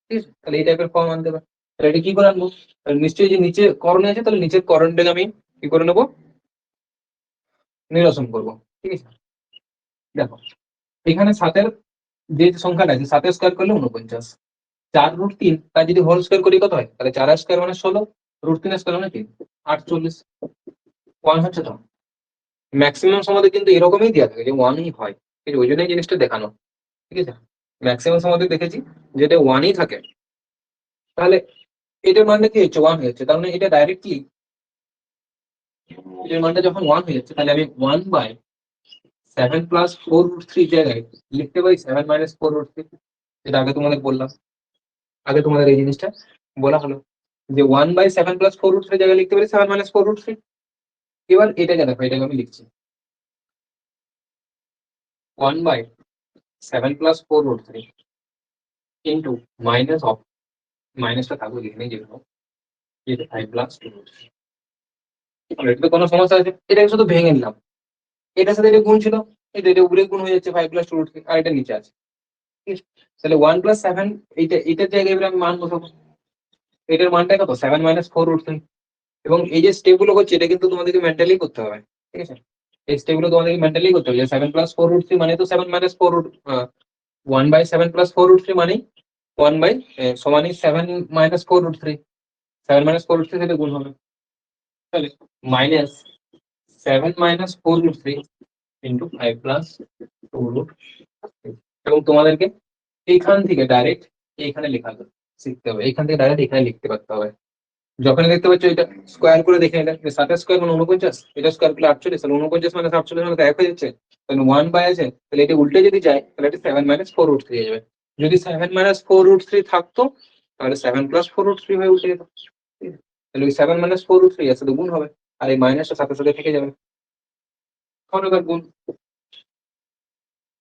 ঠিক আছে, তাহলে এই টাইপের ফর্ম আনতে হবে। তাহলে এটা কি করে আনবো, তাহলে নিশ্চয়ই যে নিচে করণে আছে, তাহলে নিচের করণটাকে আমি কি করে নেবো, নিরসন করবো, ঠিক আছে। দেখো এখানে 7-এর যে সংখ্যাটা আছে 7 স্কোয়ার করলে 49, 4√3 তার যদি হোল স্কোয়ার করি কত হয়, তাহলে 4 স্কোয়ার মানে 16, √3 স্কোয়ার মানে কি 48, 1 হচ্ছে তো। ম্যাক্সিমাম সমাধান কিন্তু এরকমই দেওয়া থাকে যে 1ই হয়, ঠিক আছে, ওই জন্যই জিনিসটা দেখানো, ঠিক আছে। ম্যাক্সিমাম সমাধান দেখেছি যেটা 1ই থাকে, তাহলে এটার মানটা কি হচ্ছে 1 হয়েছে, তার মানে এটা ডাইরেক্টলি এটার মানটা যখন 1 হয়ে যাচ্ছে, তাহলে আমি 1/7 প্লাস 4√3 জায়গায় লিখতে পারি 7 মাইনাস 4√3, যেটা আগে তোমাদের বললাম, আগে তোমাদের এই জিনিসটা বলা হলো যে 1/7 প্লাস 4√3 জায়গায় লিখতে পারি 7 মাইনাস 4√3। এবার এটাকে দেখো, এটাকে আমি লিখছি 1/7 প্লাস 4√3 ইন্টু মাইনাস অফ, মাইনাসটা থাকবে এখানে যেগুলো 5 প্লাস 2√3। এটা কোনো সমস্যা আছে, এটাকে শুধু ভেঙে নিলাম, এটার সাথে এটা গুণ ছিল, এটা উপরে গুণ হয়ে যাচ্ছে 5 প্লাস 2√3, আর এটা নিচে আছে, ঠিক আছে। তাহলে 1+7, এইটার জায়গায় এবার আমি মান বসাবো, এটার মানটা কত 7 মাইনাস 4√3, এবং এই যে স্টেপ গুলো করছে এটা কিন্তু তোমাদেরকে মেন্টালি করতে হবে, ঠিক আছে, এই স্টেপ গুলো তোমাদেরকে মেন্টালি করতে হবে, 7 প্লাস 4√3 মানে তো 7 মাইনাস 4, 1/7 প্লাস 4√3 মানে 1 বাই সমানই 7 মাইনাস 4√3, 7 মাইনাস 4√3 থেকে গুণ হবে, তাহলে মাইনাস 7 মাইনাস 4√3 ইন্টু 5 প্লাস 2√3, এবং তোমাদেরকে এইখান থেকে ডাইরেক্ট এইখানে লেখা শিখতে হবে, এইখান থেকে ডাইরেক্ট এখানে লিখতে পারতে হবে। যখন দেখতে পাচ্ছ এটা স্কোয়ার করে দেখে নিলে 7 স্কোয়ার মানে 49, এটা স্কোয়ার করলে 48, তাহলে 49 মানে 48 মানে 1 হয়ে যাচ্ছে, তাহলে 1 বাই আছে, তাহলে এটা উল্টে যদি যায় তাহলে এটা 7 মাইনাস 4√3 হয়ে যাবে। যদি 7 মাইনাস 4√3 থাকতো তাহলে 7 প্লাস 4√3 হয়ে উঠে যেত, ঠিক আছে? তাহলে ওই 7 মাইনাস 4√3 এর সাথে গুণ হবে, আর এই মাইনাসটা সাথে সাথে থেকে যাবে, এবার গুণ,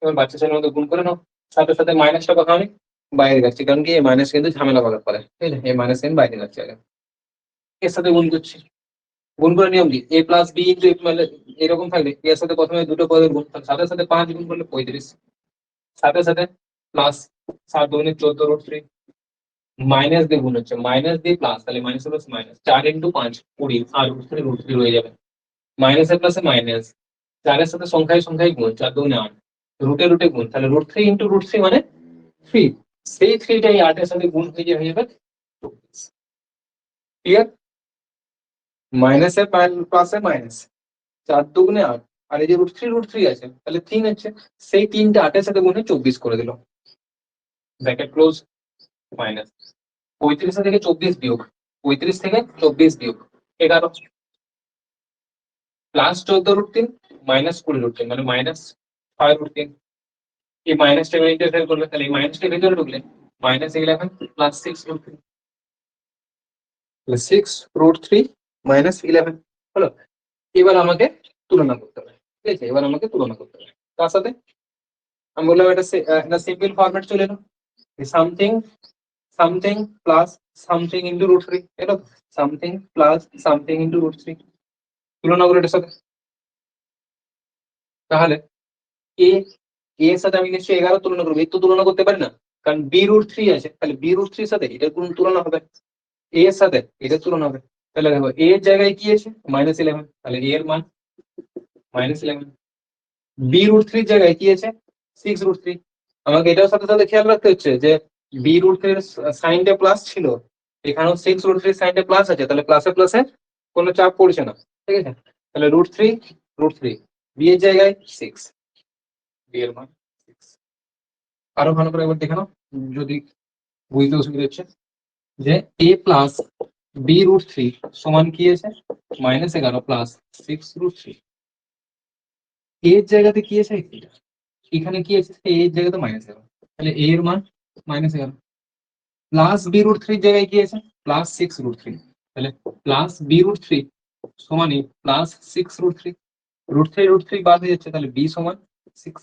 এবার বাচ্চা ছেলের মধ্যে গুণ করে নাও, সাথে সাথে মাইনাসটা কথা অনেক বাইরে যাচ্ছে, কারণ কি এই মাইনাস কিন্তু ঝামেলা পাকার পরে, ঠিক আছে, এই মাইনাস কিন্তু বাইরে যাচ্ছে, আগে এর সাথে গুণ করছি, গুণ করে নিয়ম কি a প্লাস বি ইন্টু এরকম থাকলে এর সাথে প্রথমে দুটো পদের গুণ, তার সাথে সাথে 5 গুণ করলে 35, সাথে সাথে প্লাস 7 দুগুণে 14 রুট 3, মাইনাস দিয়ে গুণ হচ্ছে, মাইনাস দিয়ে প্লাস, তাহলে মাইনাস প্লাস মাইনাস 4 ইন্টু 5 20 আর রুট 3 রয়ে যাবে, মাইনাসের প্লাসে মাইনাস, 4 এর সাথে সংখ্যায় সংখ্যায় গুণ, 4 দুগুণে 8, রুটে রুটে গুণ, তাহলে রুট 3 ইন্টু রুট 3 মানে 3, সেই 3টা এই 8 এর সাথে গুণ হয়ে যাবে ক্লিয়ার, মাইনাসে প্লাসে মাইনাস, 4 দুগুণে 8, আর এই যে রুট 3 আছে তাহলে 3 আছে, সেই 3টা 8 এর সাথে গুণে 24 করে দিল, ব্র্যাকেট ক্লোজ, মাইনাস 35 থেকে 24 বিয়োগ, 35 থেকে 24 বিয়োগ 11, প্লাস 14 রুট 3 মাইনাস 20 রুট 3 মানে মাইনাস 5 রুট 3, এই মাইনাসটা ইন্টারফেয়ার করবে, তাহলে এই মাইনাসটা ভেতরে ঢুকলে minus 11 plus 6 root 3, 6 root 3 minus 11 হলো। এবার আমাকে তুলনা করতে হবে, ঠিক আছে, এবার আমাকে তুলনা করতে হবে তার সাথে আমি বললাম এটা সিম্পল ফরম্যাট চলে এলো, something something plus something into root 3, এটা something plus something into root 3 তুলনা করে এটার সাথে, তাহলে এ এর সাথে আমি নিশ্চয়ই 11 তুলনা করবো, এর তো তুলনা করতে পারি না কারণ বি রুট 3 আছে, তাহলে বি রুট 3 সাথে এটার কোন তুলনা হবে, এ এর সাথে এটার তুলনা হবে, তাহলে দেখো এ এর জায়গায় কি আছে -11, তাহলে এ এর মান -11, বি রুট 3 জায়গায় কি আছে 6 রুট 3, আমাকে এটার সাথে সাথে খেয়াল রাখতে হচ্ছে যে বি রুট 3 সাইনটা প্লাস ছিল, এখানেও 6 রুট 3 সাইনটা প্লাস আছে, তাহলে প্লাসে প্লাসে কোনো চাপ পড়ছে না, ঠিক আছে, তাহলে রুট 3 বি এর জায়গায় 6, বি এর মান 6, আরো ভালো করে একবার দেখে নাও যদি বুঝতে অসুবিধা হচ্ছে, যে a প্লাস বি রুট 3 সমান কি আছে -11 প্লাস 6 রুট 3, এর জায়গাতে কি আছে এটা, এখানে কি আছে a এর জায়গাতে -11, তাহলে a এর মান -11 প্লাস বি রুট 3 জায়গায় কি আছে প্লাস 6 রুট 3, তাহলে প্লাস বি রুট 3 সমানই প্লাস 6 রুট 3, রুট 3 বাদ হয়ে যাচ্ছে, তাহলে b সমান 6,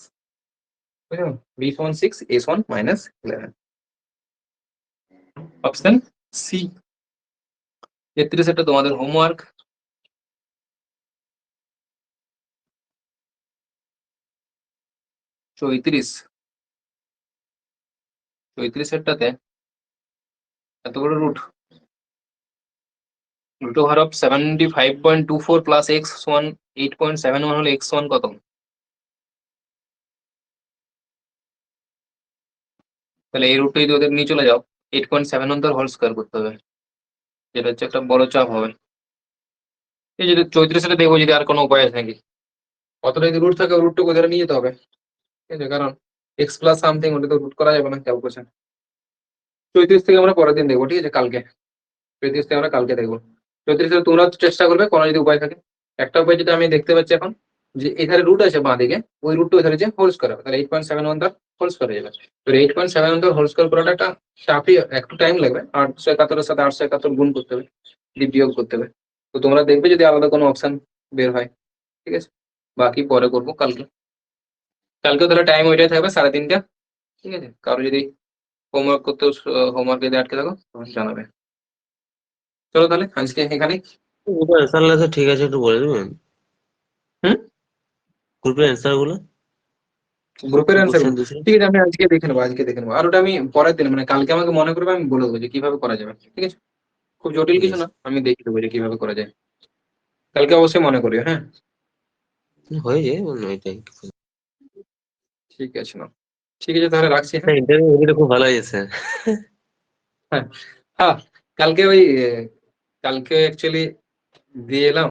বুঝলেন, b সমান 6, a সমান -11, অপশন সি। 33 এটা তোমাদের হোমওয়ার্ক। 34 এরটাতে এত বড় root over of 75.24 plus x সমান 8.71 হলে x সমান কত, তাহলে এই রুটটা যদি ওদের নিয়ে চলে যাও 8.71 তার হোল স্কয়ার করতে হবে, যেটা হচ্ছে একটা বড় চাপ হবে। এই যদি 34 সালে দেখবো যদি আর কোনো উপায় আছে নাকি, অতটা যদি রুট থাকে রুটটা ওদের নিয়ে যেতে হবে, ঠিক আছে, কারণ x প্লাস সামথিং ওটা তো রুট করা যাবে না ক্যালকুলেশন। 34 থেকে আমরা পরের দিন দেখবো, ঠিক আছে, কালকে 34 থেকে আমরা কালকে দেখবো। 34 সালে তোমরা চেষ্টা করবে কোনো যদি উপায় থাকে, একটা উপায় যেটা আমি দেখতে পাচ্ছি এখন যে এখানে রুট আছে বাঁ দিকে, ওই রুটটা ওই ধারে যে হোল স্কয়ার হবে, তাহলে 8.71 তার হোল স্কয়ার হয়ে যাবে, তো 8.71 তার হোল স্কয়ার করাটা একটা চাপই, একটু টাইম লাগবে, 871 এর সাথে 871 গুণ করতে হবে, বিয়োগ করতে হবে, তো তোমরা দেখবে যদি আলাদা কোনো অপশন বের হয়, ঠিক আছে, বাকি পরে করবো কালকে। কালকে তাহলে টাইম ওইটাই থাকবে 3:30, ঠিক আছে, কারো যদি হোমওয়ার্ক করতে হোমওয়ার্ক যদি আটকে থাকো তখন জানাবে। চলো তাহলে আজকে এখানে, ওটা অ্যান্সার লেখা ঠিক আছে, একটু বলে দেবেন হুম, গ্রুপের অ্যান্সার গুলো, গ্রুপের অ্যান্সার, কোশ্চেন দিয়েছে। ঠিক আছে, আমি আজকে দেখে নেবো, আর ওটা আমি পরের দিন মানে কালকে আমাকে মনে করবে, আমি বলে দেবো যে কিভাবে করা যাবে, ঠিক আছে, খুব জটিল ঠিক কিছু আছে, না, আমি দেখে দেবো যে কিভাবে করা যায়, কালকে অবশ্যই মনে করিও, হ্যাঁ, হয়ে যায় ওইটাই। ঠিক আছে না, ঠিক আছে তাহলে রাখছি, হ্যাঁ, ইন্টারভিউ খুব ভালো হয়েছে। হ্যাঁ, হ্যাঁ, কালকে ওই কালকে অ্যাকচুয়ালি দিয়ে এলাম।